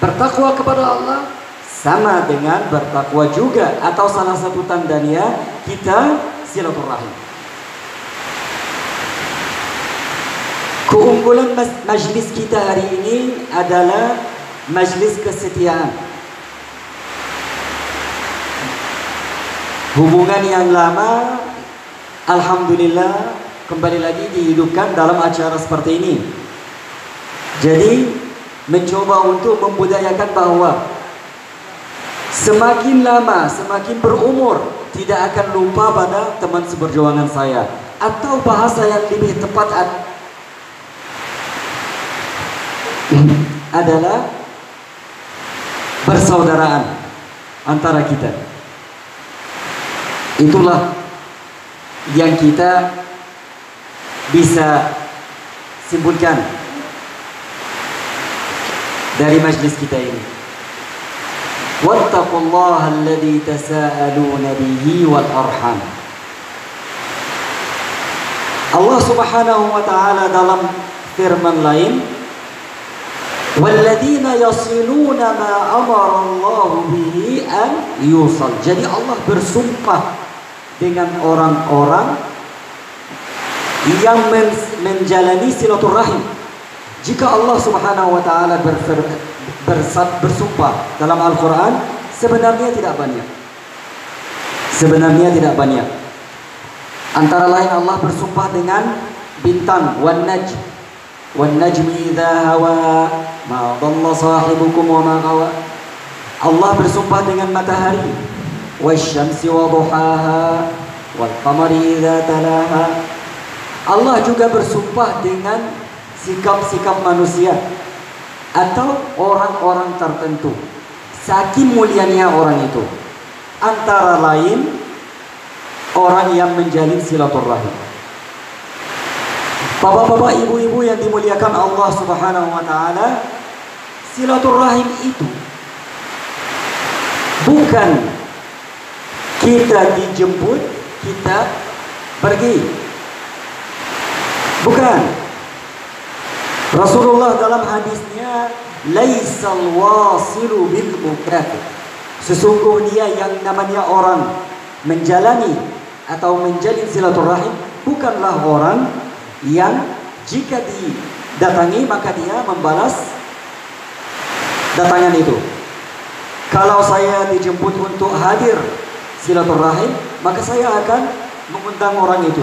bertakwa kepada Allah sama dengan bertakwa juga, atau salah satu tandanya kita silaturrahim. Keunggulan majlis kita hari ini adalah majlis kesetiaan. Hubungan yang lama, alhamdulillah, kembali lagi dihidupkan dalam acara seperti ini. Jadi mencoba untuk membudayakan bahwa semakin lama, semakin berumur, tidak akan lupa pada teman seperjuangan saya. Atau bahasa yang lebih tepat adalah persaudaraan antara kita. Itulah yang kita bisa simpulkan dari majlis kita ini. Wattaqullaha alladzi tasaaluna bihi wal arham. Allah Subhanahu wa taala dalam firman lain, walladzina yasiluna ma amara Allah bihi an yusal. Jadi Allah bersumpah dengan orang-orang yang menjalani silaturahim. Jika Allah Subhanahu wa taala bersumpah dalam Al-Qur'an, sebenarnya tidak banyak. Sebenarnya tidak banyak. Antara lain Allah bersumpah dengan bintang, wan najm, wan najmi idza hawa ma dhalla sahibukum wa ma ghawa. Allah bersumpah dengan matahari, wasyamsi wa duhaha wal qamari idza talaha. Allah juga bersumpah dengan sikap-sikap manusia atau orang-orang tertentu, saking mulianya orang itu. Antara lain orang yang menjalin silaturahim. Bapak-bapak, ibu-ibu yang dimuliakan Allah Subhanahu wa taala, silaturahim itu bukan kita dijemput, kita pergi. Bukan. Rasulullah dalam hadisnya, laisal wasilu bil mukafi. Sesungguhnya yang namanya orang menjalani atau menjalin silaturahim bukanlah orang yang jika didatangi maka dia membalas datangan itu. Kalau saya dijemput untuk hadir silaturahim, maka saya akan mengundang orang itu.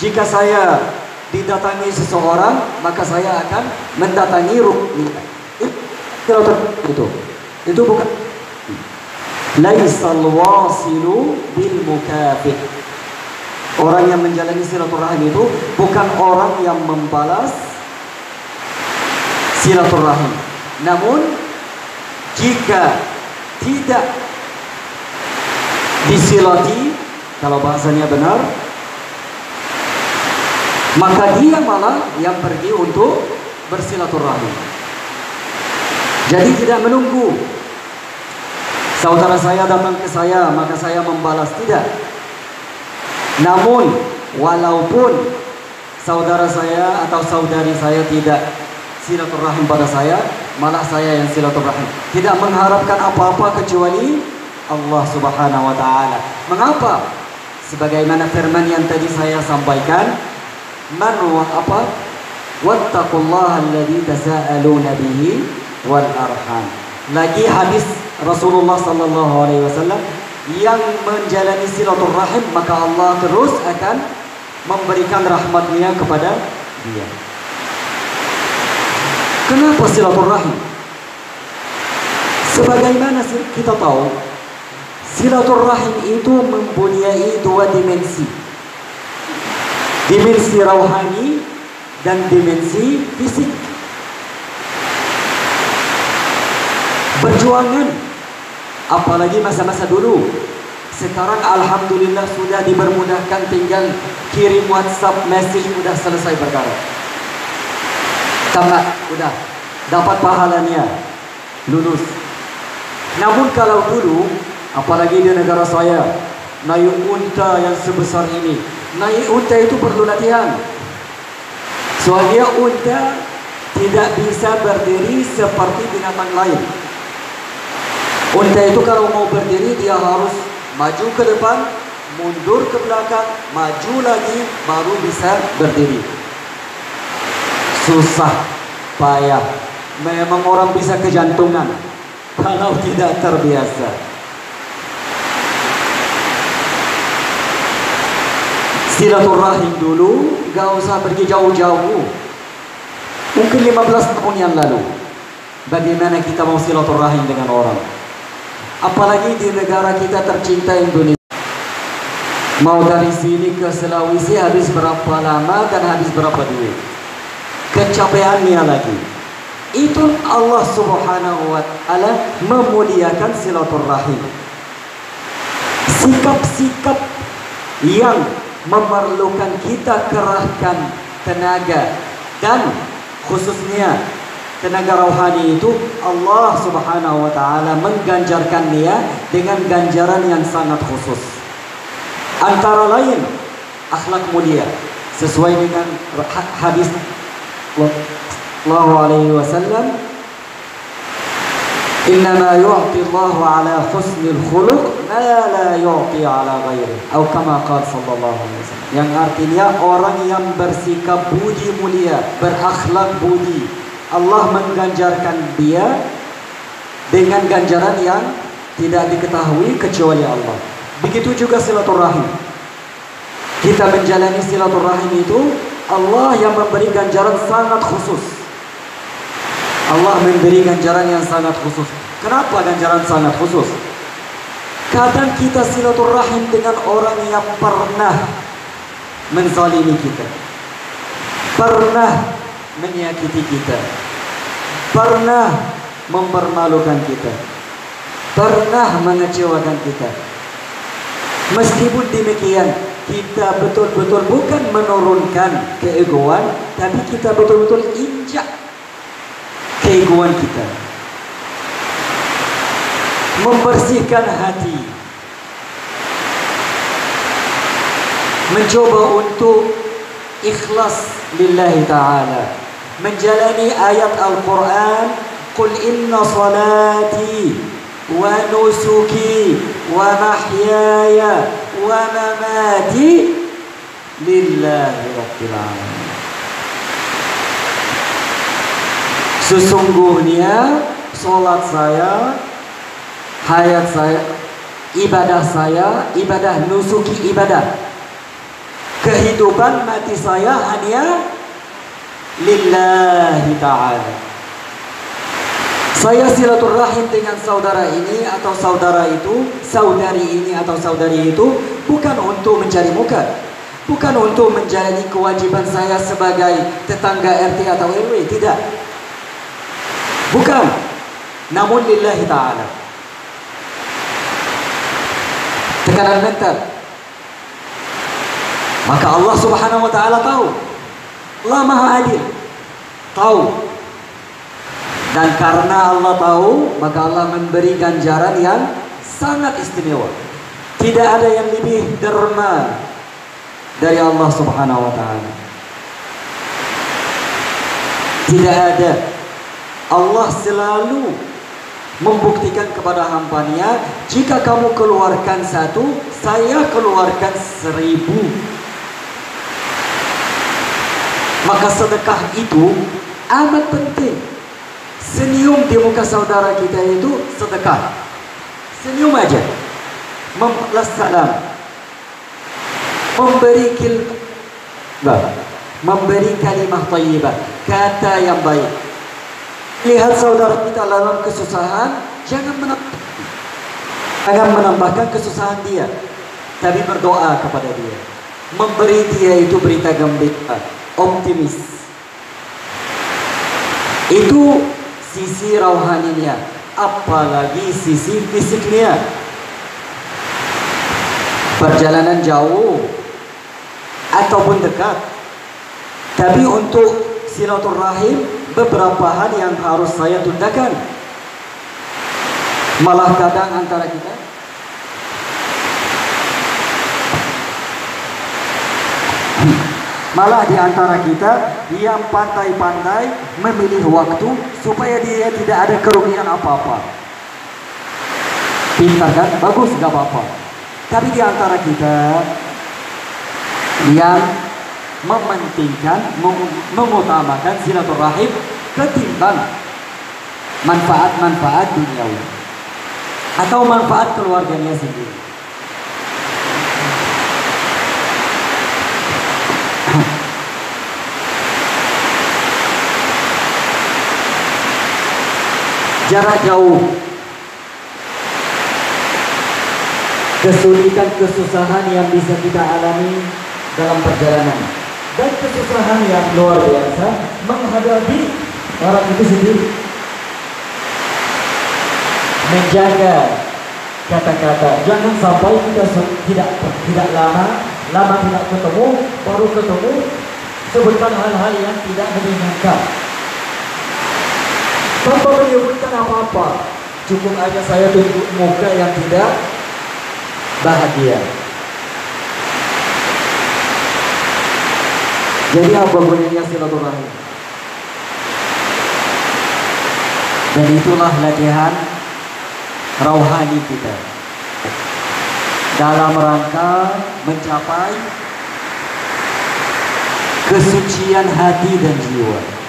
Jika saya didatangi seseorang, maka saya akan mendatangi itu bukan laisal wasilu bil mukafi. Orang yang menjalani silaturahim itu bukan orang yang membalas silaturahim. Namun jika tidak disilati, kalau bahasanya benar, maka dia malah yang pergi untuk bersilaturahim. Jadi tidak menunggu saudara saya datang ke saya maka saya membalas, tidak. Namun walaupun saudara saya atau saudari saya tidak silaturahim pada saya, malah saya yang silaturahim. Tidak mengharapkan apa-apa kecuali Allah Subhanahu wa taala. Mengapa? Sebagaimana firman yang tadi saya sampaikan, wattaqullaha alladzi tasaaluna bihi wal arham. Lagi hadis Rasulullah sallallahu alaihi wasallam, yang menjalani silaturahim maka Allah terus akan memberikan rahmat-Nya kepada dia. Kenapa silaturahim? Sebagaimana kita tahu, silaturahim itu mempunyai dua dimensi. Dimensi rohani dan dimensi fisik. Perjuangan, apalagi masa-masa dulu. Sekarang alhamdulillah sudah dipermudahkan, tinggal kirim WhatsApp message udah selesai perkara. Tamat, udah. dapat pahalanya, lulus. Namun kalau dulu, apalagi di negara saya, naik unta yang sebesar ini, naik unta itu perlu latihan. Soalnya unta tidak bisa berdiri seperti binatang lain. Unta itu kalau mau berdiri dia harus maju ke depan, mundur ke belakang, maju lagi, baru bisa berdiri. Susah, payah. Memang orang bisa kejantungan kalau tidak terbiasa. Silaturahim dulu gak usah pergi jauh-jauh. Mungkin 15 tahun yang lalu, bagaimana kita mau silaturahim dengan orang? Apalagi di negara kita tercinta Indonesia. Mau dari sini ke Sulawesi habis berapa lama dan habis berapa duit? Kecapeannya lagi. Itu Allah Subhanahu wa ta'ala memuliakan silaturahim. Sikap-sikap yang memerlukan kita kerahkan tenaga, dan khususnya tenaga rohani itu Allah Subhanahu wa ta'ala mengganjarkan dia dengan ganjaran yang sangat khusus. Antara lain akhlak mulia sesuai dengan hadis Sallallahu alaihi wasallam, innama yu'ti Allahu ala husnil khuluq ma la yu'ti ala ghairi, atau kama qala sallallahu alaihi wasallam, yang artinya orang yang bersikap budi mulia, berakhlak budi, Allah mengganjarkan dia dengan ganjaran yang tidak diketahui kecuali Allah. Begitu juga silaturahim. Kita menjalani silaturahim itu Allah yang memberi ganjaran sangat khusus. Allah memberi ganjaran yang sangat khusus. Kenapa ganjaran sangat khusus? Kadang kita silaturahim dengan orang yang pernah menzalimi kita, pernah menyakiti kita, pernah mempermalukan kita, pernah mengecewakan kita. Meskipun demikian, kita betul-betul bukan menurunkan keegoan, tapi kita betul-betul injak keegoan kita, membersihkan hati, mencoba untuk ikhlas lillahi ta'ala, menjalani ayat Al-Quran, Qul inna salati wa nusuki wa mahyaya wa mamati lillahi rabbil alamin. Sesungguhnya solat saya, hayat saya, ibadah nusuki ibadah, kehidupan mati saya hanya lillahi ta'ala. Saya silaturahim dengan saudara ini atau saudara itu, saudari ini atau saudari itu, bukan untuk mencari muka, bukan untuk menjalani kewajiban saya sebagai tetangga RT atau RW, tidak. Bukan, namun lillahi ta'ala. Tekanan mental. Maka Allah Subhanahu wa ta'ala tahu, Allah Maha Adil, tahu. Dan karena Allah tahu, maka Allah memberi ganjaran yang sangat istimewa. Tidak ada yang lebih derma dari Allah Subhanahu wa ta'ala. Tidak ada. Allah selalu membuktikan kepada hambanya, jika kamu keluarkan 1, saya keluarkan 1000. Maka sedekah itu amat penting. Senyum di muka saudara kita itu sedekah. Senyum aja, membalas salam, memberi kalimah thayyibah, kata yang baik. Lihat saudara kita dalam kesusahan, jangan menambahkan kesusahan dia, tapi berdoa kepada dia, memberi dia itu berita gembira, optimis. Itu sisi rohaninya, apalagi sisi fisiknya. Perjalanan jauh ataupun dekat, tapi untuk silaturahim beberapa hal yang harus saya tundakan. Malah kadang antara kita di antara kita yang pandai-pandai memilih waktu supaya dia tidak ada kerugian apa-apa. Pintar kan? Bagus, gak apa-apa. Tapi di antara kita yang mementingkan, mengutamakan silaturahim ketimbang manfaat-manfaat duniawi atau manfaat keluarganya sendiri. Jarak jauh, kesulitan, kesusahan yang bisa kita alami dalam perjalanan, dan kesusahan yang luar biasa menghadapi orang itu sendiri. Menjaga kata-kata, jangan sampai kita tidak lama tidak ketemu, baru ketemu sebutkan hal-hal yang tidak menyenangkan tanpa menyebutkan apa-apa. Cukup aja saya tunjuk muka yang tidak bahagia. Jadi apa gunanya silaturahim? Dan itulah latihan rohani kita dalam rangka mencapai kesucian hati dan jiwa.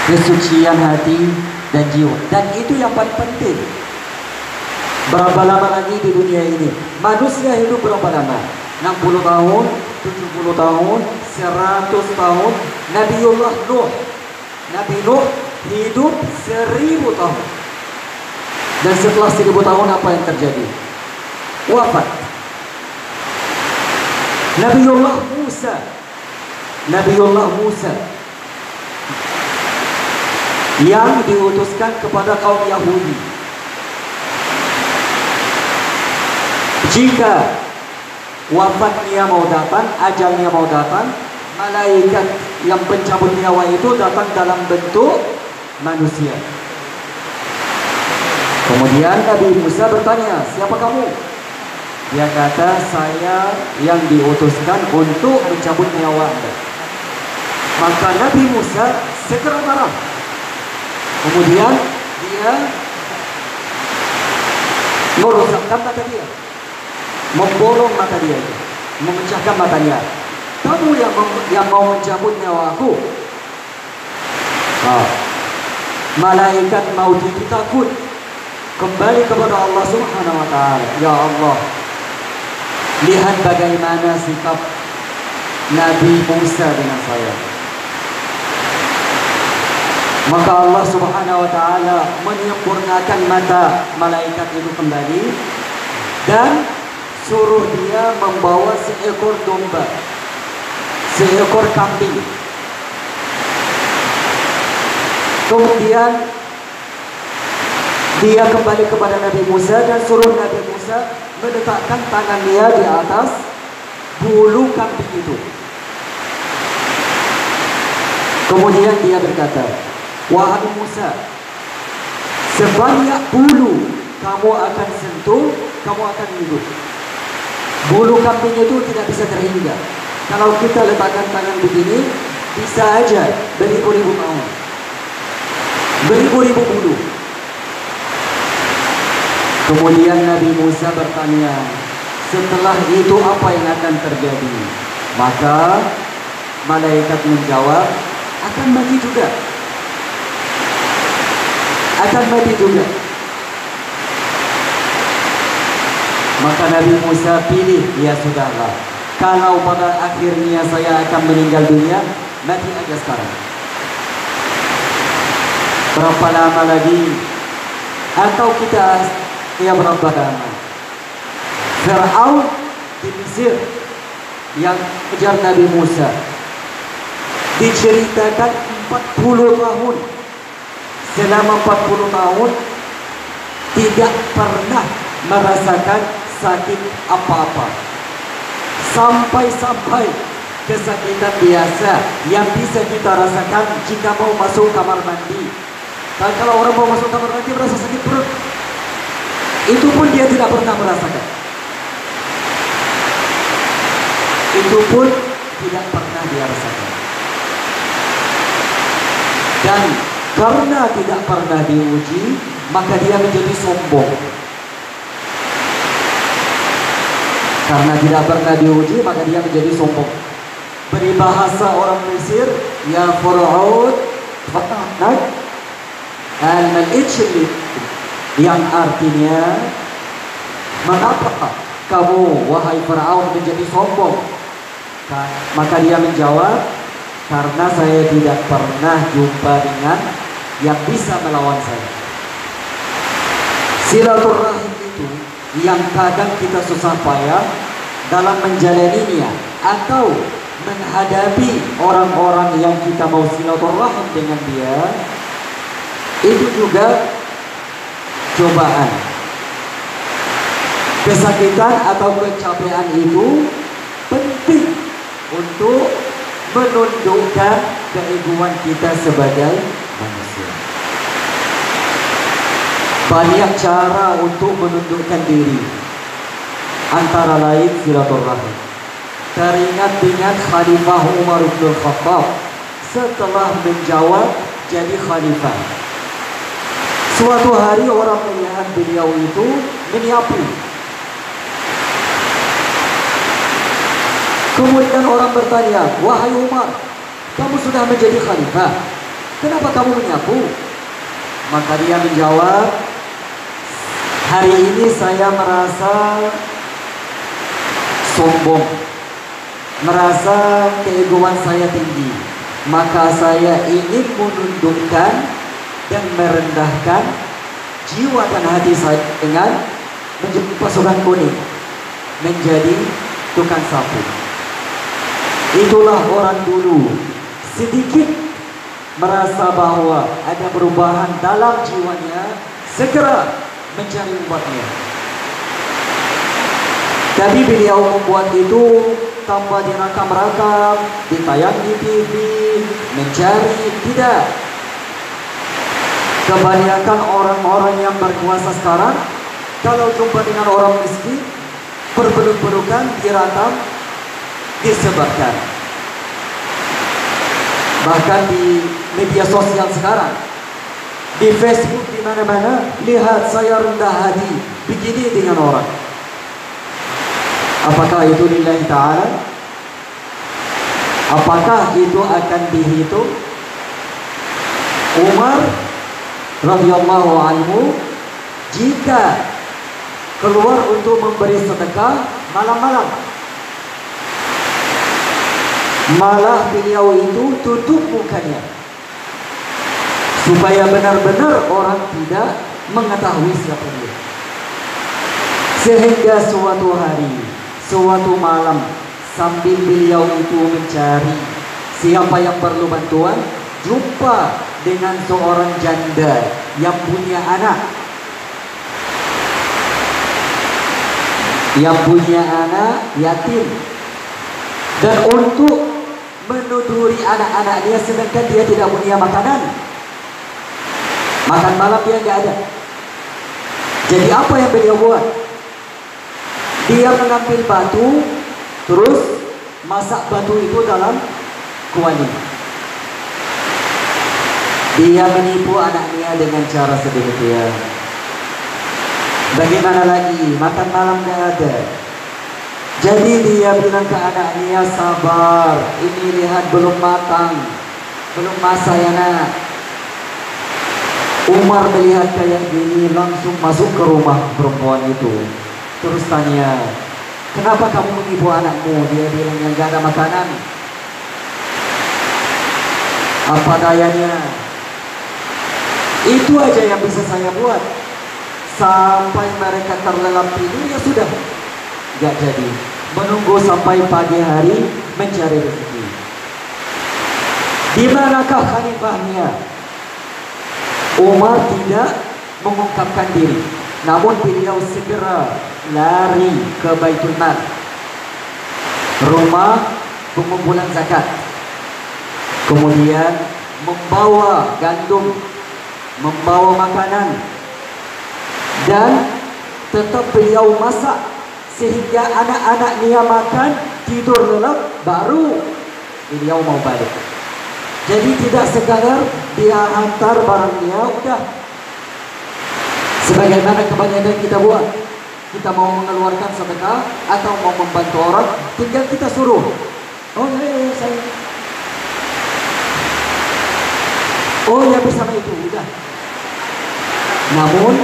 Kesucian hati dan jiwa. Dan itu yang paling penting. Berapa lama lagi di dunia ini? Manusia hidup berapa lama? 60 tahun, 70 tahun, 100 tahun. Nabiullah Nuh, Nabi Nuh hidup 1000 tahun. Dan setelah 1000 tahun apa yang terjadi? Wafat. Nabiullah Musa, Nabiullah Musa yang diutuskan kepada kaum Yahudi. Jika wafatnya mau datang, ajalnya mau datang, malaikat yang pencabut nyawa itu datang dalam bentuk manusia. Kemudian Nabi Musa bertanya, siapa kamu? Dia kata, saya yang diutuskan untuk mencabut nyawa Anda. Maka Nabi Musa segera marah. Kemudian dia merusakkan mata dia, membolong mata dia, memecahkan mata dia. Kamu yang mau mencabut nyawaku. Malaikat maut itu takut, kembali kepada Allah Subhanahu wa Ta'ala. Ya Allah, lihat bagaimana sikap Nabi Musa dengan saya. Maka Allah Subhanahu wa Ta'ala menyempurnakan mata malaikat itu kembali dan suruh dia membawa seekor domba, seekor kambing. Kemudian dia kembali kepada Nabi Musa dan suruh Nabi Musa meletakkan tangan dia di atas bulu kambing itu. Kemudian dia berkata, wahai Musa, sebanyak bulu kamu akan sentuh, kamu akan hidup. Bulu kambing itu tidak bisa terhingga. Kalau kita letakkan tangan begini, bisa aja beribu-ribu tahun, beribu-ribu bulu. Kemudian Nabi Musa bertanya, setelah itu apa yang akan terjadi? Maka malaikat menjawab, akan mati juga. Akan mati juga. Maka Nabi Musa pilih, ya sudahlah, kalau pada akhirnya saya akan meninggal dunia, mati aja sekarang. Berapa lama lagi? Atau kita berapa lama? Fir'aun di Mesir yang kejar Nabi Musa, diceritakan 40 tahun. Selama 40 tahun tidak pernah merasakan sakit apa-apa. Sampai-sampai kesakitan biasa yang bisa kita rasakan jika mau masuk kamar mandi. Kalau orang mau masuk kamar mandi merasa sakit perut, itu pun dia tidak pernah merasakan. Itu pun tidak pernah dia rasakan. Dan karena tidak pernah diuji, maka dia menjadi sombong. Karena tidak pernah diuji, maka dia menjadi sombong. Beribahasa orang Mesir, ya Fir'aun fatahnak al-mal'ijli, yang artinya, mengapa kamu wahai Fir'aun menjadi sombong? Maka dia menjawab, karena saya tidak pernah jumpa dengan yang bisa melawan saya. Silaturahim itu yang kadang kita susah payah dalam menjalaninya atau menghadapi orang-orang yang kita mau silaturahim dengan dia, itu juga cobaan. Kesakitan atau kecapean itu penting untuk menundukkan keegoan kita sebagai manusia. Banyak cara untuk menundukkan diri, antara lain silaturahim. Teringat dengan Khalifah Umar bin Khattab setelah menjawab jadi khalifah. Suatu hari orang melihat beliau itu menyapu. Kemudian orang bertanya, wahai Umar, kamu sudah menjadi khalifah, kenapa kamu menyapu? Maka dia menjawab, hari ini saya merasa sombong, merasa keegoan saya tinggi, maka saya ingin menundukkan dan merendahkan jiwa dan hati saya dengan menjadi pasukan kuning, menjadi tukang sapu. Itulah orang dulu sedikit merasa bahwa ada perubahan dalam jiwanya, segera mencari obatnya. Tapi beliau membuat itu tanpa dirakam-rakam, ditayang di TV, mencari, tidak. Kebanyakan orang-orang yang berkuasa sekarang, kalau jumpa dengan orang miskin, perpeluk-pelukan, direkam, disebarkan. Bahkan di media sosial sekarang, di Facebook, di mana-mana, lihat saya rendah hati begini dengan orang. Apakah itu lillahi ta'ala? Apakah itu akan dihitung? Umar radhiyallahu anhu jika keluar untuk memberi sedekah malam-malam, malah beliau itu tutup mukanya supaya benar-benar orang tidak mengetahui siapa dia. Sehingga suatu hari, suatu malam, sambil beliau itu mencari siapa yang perlu bantuan, jumpa dengan seorang janda yang punya anak, yatim, dan untuk menuduri anak-anaknya sedangkan dia tidak punya makanan, makan malam dia nggak ada. Jadi apa yang beliau buat? Dia mengambil batu, terus masak batu itu dalam kuali. Dia menipu anaknya dengan cara sedemikian. Bagaimana lagi? Makan malam nggak ada. Jadi dia bilang ke anaknya, sabar, ini lihat belum matang, belum masak ya nak. Umar melihat kayak gini langsung masuk ke rumah perempuan itu. Terus tanya, kenapa kamu menipu anakmu? Dia bilang yang gak ada makanan. Apa dayanya? Itu aja yang bisa saya buat. Sampai mereka terlelap tidur ya sudah, gak jadi. Menunggu sampai pagi hari mencari rezeki. Di manakah khalifahnya? Umar tidak mengungkapkan diri, namun beliau segera lari ke Baitul Mal, rumah pengumpulan zakat, kemudian membawa gandum, membawa makanan, dan tetap beliau masak sehingga anak-anak dia makan, tidur lelap, baru beliau mau balik. Jadi tidak sekadar dia hantar barangnya udah. Sebagaimana kebanyakan kita buat, kita mau mengeluarkan sedekah atau mau membantu orang, tinggal kita suruh. Oh ya, saya. Oh ya, bersama itu udah. Namun,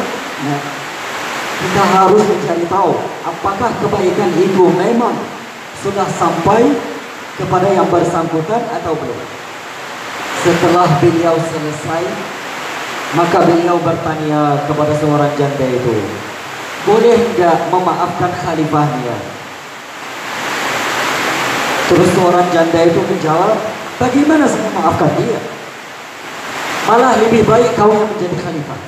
kita harus mencari tahu apakah kebaikan itu memang sudah sampai kepada yang bersangkutan atau belum. Setelah beliau selesai, maka beliau bertanya kepada seorang janda itu, boleh enggak memaafkan khalifahnya? Terus seorang janda itu menjawab, bagaimana saya memaafkan dia? Malah lebih baik kau yang menjadi khalifah.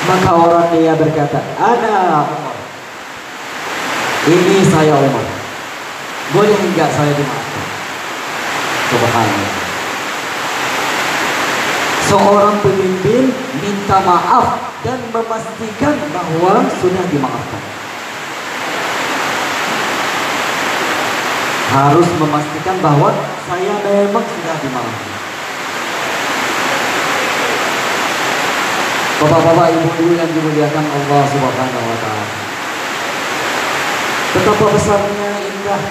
Maka orang dia berkata, ana Umar, ini saya Umar, boleh enggak saya dimaafkan? Subhanallah. Seorang pemimpin minta maaf dan memastikan bahwa sudah dimaafkan. Harus memastikan bahwa saya memang sudah dimaafkan. Bapak-bapak, ibu-ibu yang dimuliakan Allah Subhanahu wa taala. Betapa besarnya indah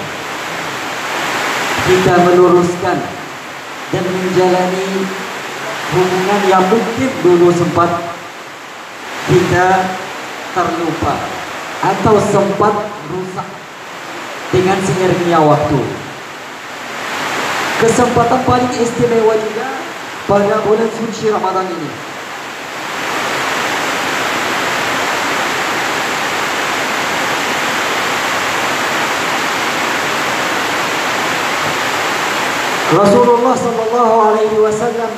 kita meluruskan dan menjalani hubungan yang mungkin dulu sempat kita terlupa atau sempat rusak dengan seiringnya waktu. Kesempatan paling istimewa juga pada bulan suci Ramadan ini. Rasulullah sallallahu alaihi wasallam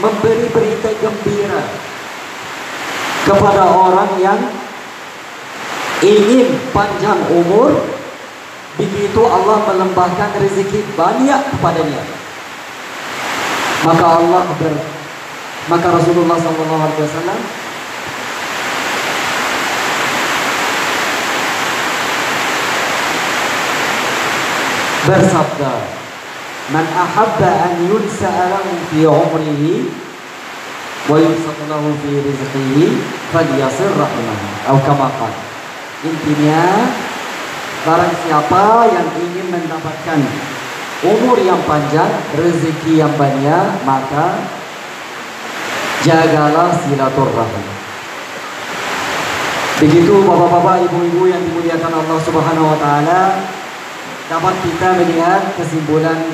memberi berita gembira kepada orang yang ingin panjang umur, begitu Allah melembahkan rezeki banyak kepadanya. Maka Rasulullah sallallahu alaihi wasallam bersabda, man ahabba an yunsa'a lahu fi umrihi wa yusaqqa lahu fi rizqihi falyasir rahimahu atau kama qala. Intinya, barang siapa yang ingin mendapatkan umur yang panjang, rezeki yang banyak, maka jagalah silaturahim. Begitu bapak-bapak, ibu-ibu yang dimuliakan Allah Subhanahu wa taala, dapat kita melihat kesimpulan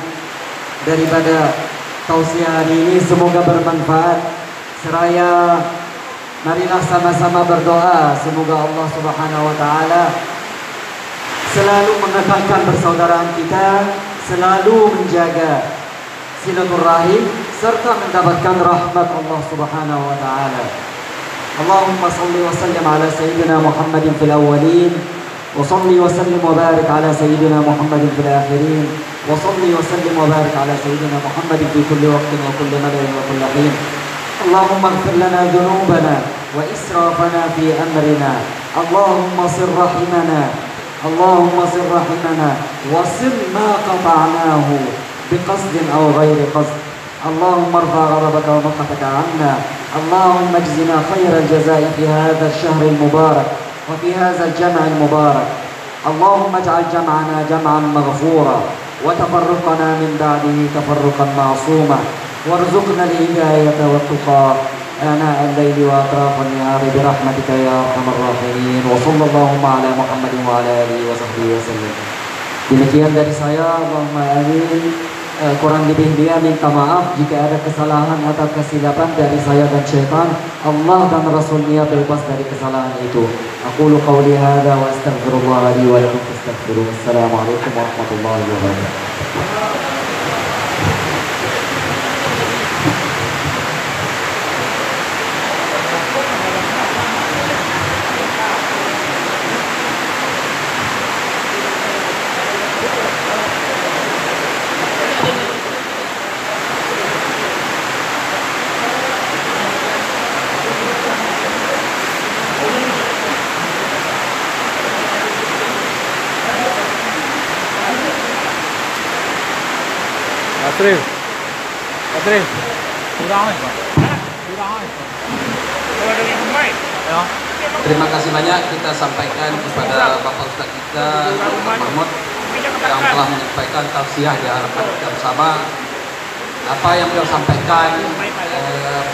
daripada tausiah hari ini. Semoga bermanfaat. Seraya marilah sama-sama berdoa semoga Allah Subhanahu wa taala selalu mengekalkan persaudaraan kita, selalu menjaga silaturahim serta mendapatkan rahmat Allah Subhanahu wa taala. Allahumma shalli wa sallim ala sayyidina Muhammadin fil awwalin wa shalli wa sallim wa barik ala sayyidina Muhammadin fil akhirin. وصلي وسلم وبارك على سيدنا محمد في كل وقت وكل مدى وكل حين. اللهم اغفر لنا ذنوبنا وإسرافنا في أمرنا. اللهم صل رحمنا، اللهم صل رحمنا وصل ما قطعناه بقصد أو غير قصد. اللهم ارفع غضبك ومقتك عنا. اللهم اجزنا خير الجزاء في هذا الشهر المبارك وفي هذا الجمع المبارك. اللهم اجعل جمعنا جمعا مغفورا وتفرقنا من بعده تفرقا معصوما، وارزقنا الهداية والتقى آناء الليل وأطراف النهار برحمتك يا أرحم الراحمين. وصلى اللهم على محمد وعلى آله وصحبه وسلم. Demikian dari saya, Allahumma amin. Kurang lebih dia minta maaf jika ada kesalahan atau kesilapan dari saya dan syaitan. Allah dan Rasulnya bebas dari kesalahan itu. Aqulu qawli hadza wa astaghfirullah li wa lakum fastaghfiruh. Assalamualaikum warahmatullahi wabarakatuh. Patril. Patril. Kurang ni. Kurang ni. Kalau ada yang baik. Ya. Terima kasih banyak kita sampaikan kepada Bapak Ustaz kita Mahmud yang telah menyampaikan tausiah di hadapan kita bersama. Apa yang beliau sampaikan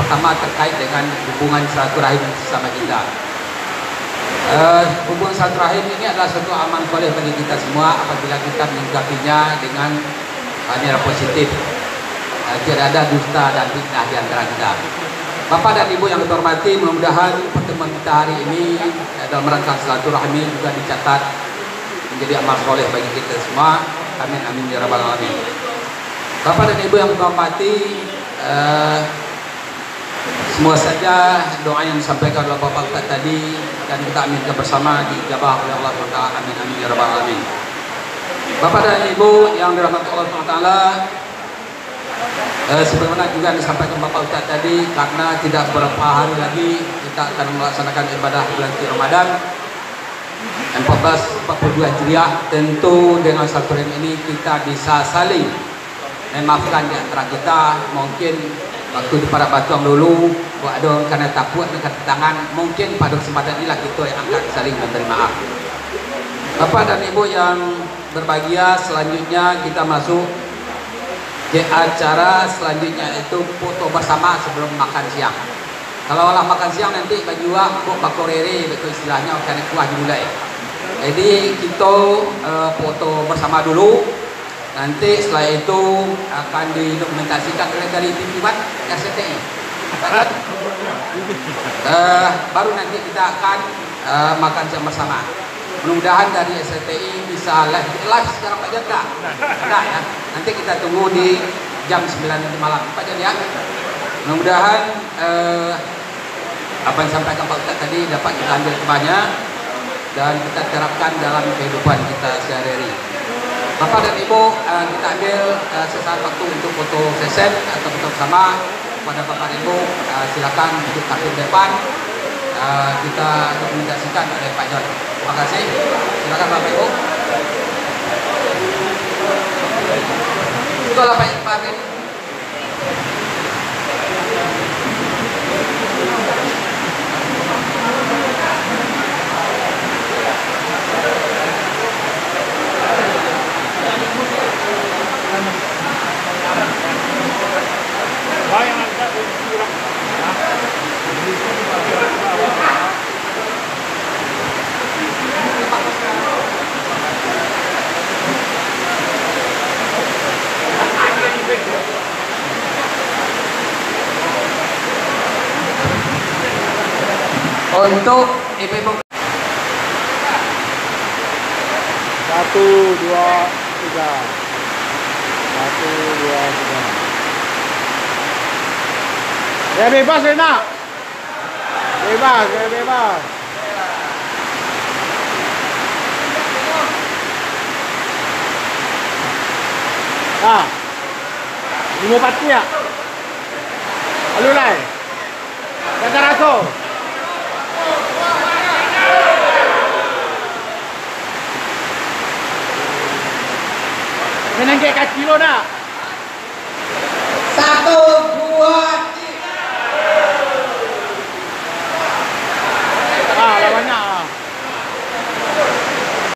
pertama terkait dengan hubungan silaturahim sama kita. Hubungan silaturahim ini adalah satu amal soleh bagi kita semua apabila kita menyikapinya dengan nilai positif. Tidak ada dusta dan fitnah di antara kita. Bapak dan Ibu yang kita hormati, mudah-mudahan pertemuan kita hari ini dalam rangka silaturahmi juga dicatat menjadi amal soleh bagi kita semua. Amin amin ya rabbal alamin. Bapak dan Ibu yang kita hormati, semua saja doa yang disampaikan oleh Bapak Ustaz tadi dan kita aminkan bersama dijabah oleh Allah SWT. Amin amin ya rabbal alamin. Bapak dan Ibu yang dirahmati Allah SWT, sebagaimana juga disampaikan Bapak Ustaz tadi, karena tidak beberapa hari lagi kita akan melaksanakan ibadah bulan suci Ramadan 1442 Hijriah. Tentu dengan silaturahim ini kita bisa saling memaafkan di antara kita. Mungkin waktu di para batuang dulu ada orang karena takut dekat tangan, mungkin pada kesempatan inilah kita yang akan saling memberi maaf. Bapak dan Ibu yang berbahagia, selanjutnya kita masuk di acara selanjutnya, itu foto bersama sebelum makan siang. Kalau olah makan siang nanti bagi wak bakorere, betul istilahnya akan kuah dimulai. Jadi kita foto bersama dulu. Nanti setelah itu akan didokumentasikan oleh dari tim RCTI. Baru nanti kita akan makan siang bersama. Mudah-mudahan dari SCTI bisa live sekarang Pak Jad enggak? Enggak ya. Nanti kita tunggu di jam 9 nanti malam Pak Jad ya. Mudah-mudahan apa yang disampaikan Pak Ustaz tadi dapat kita ambil kebanya dan kita terapkan dalam kehidupan kita sehari-hari. Bapak dan Ibu, kita ambil sesaat waktu untuk foto session atau foto bersama. Kepada Bapak dan Ibu, silakan duduk kaki depan. Kita dokumentasikan oleh Pak John. Terima kasih. Silakan Bapak Ibu. Itulah Pak Ibu. Untuk ibu-ibu 1, 2, 3. Ya bebas Rena. Bebas, ya bebas. Ah. Ni mau pati ya? Alulai. Kata raso. Menang ke kaki lo nak.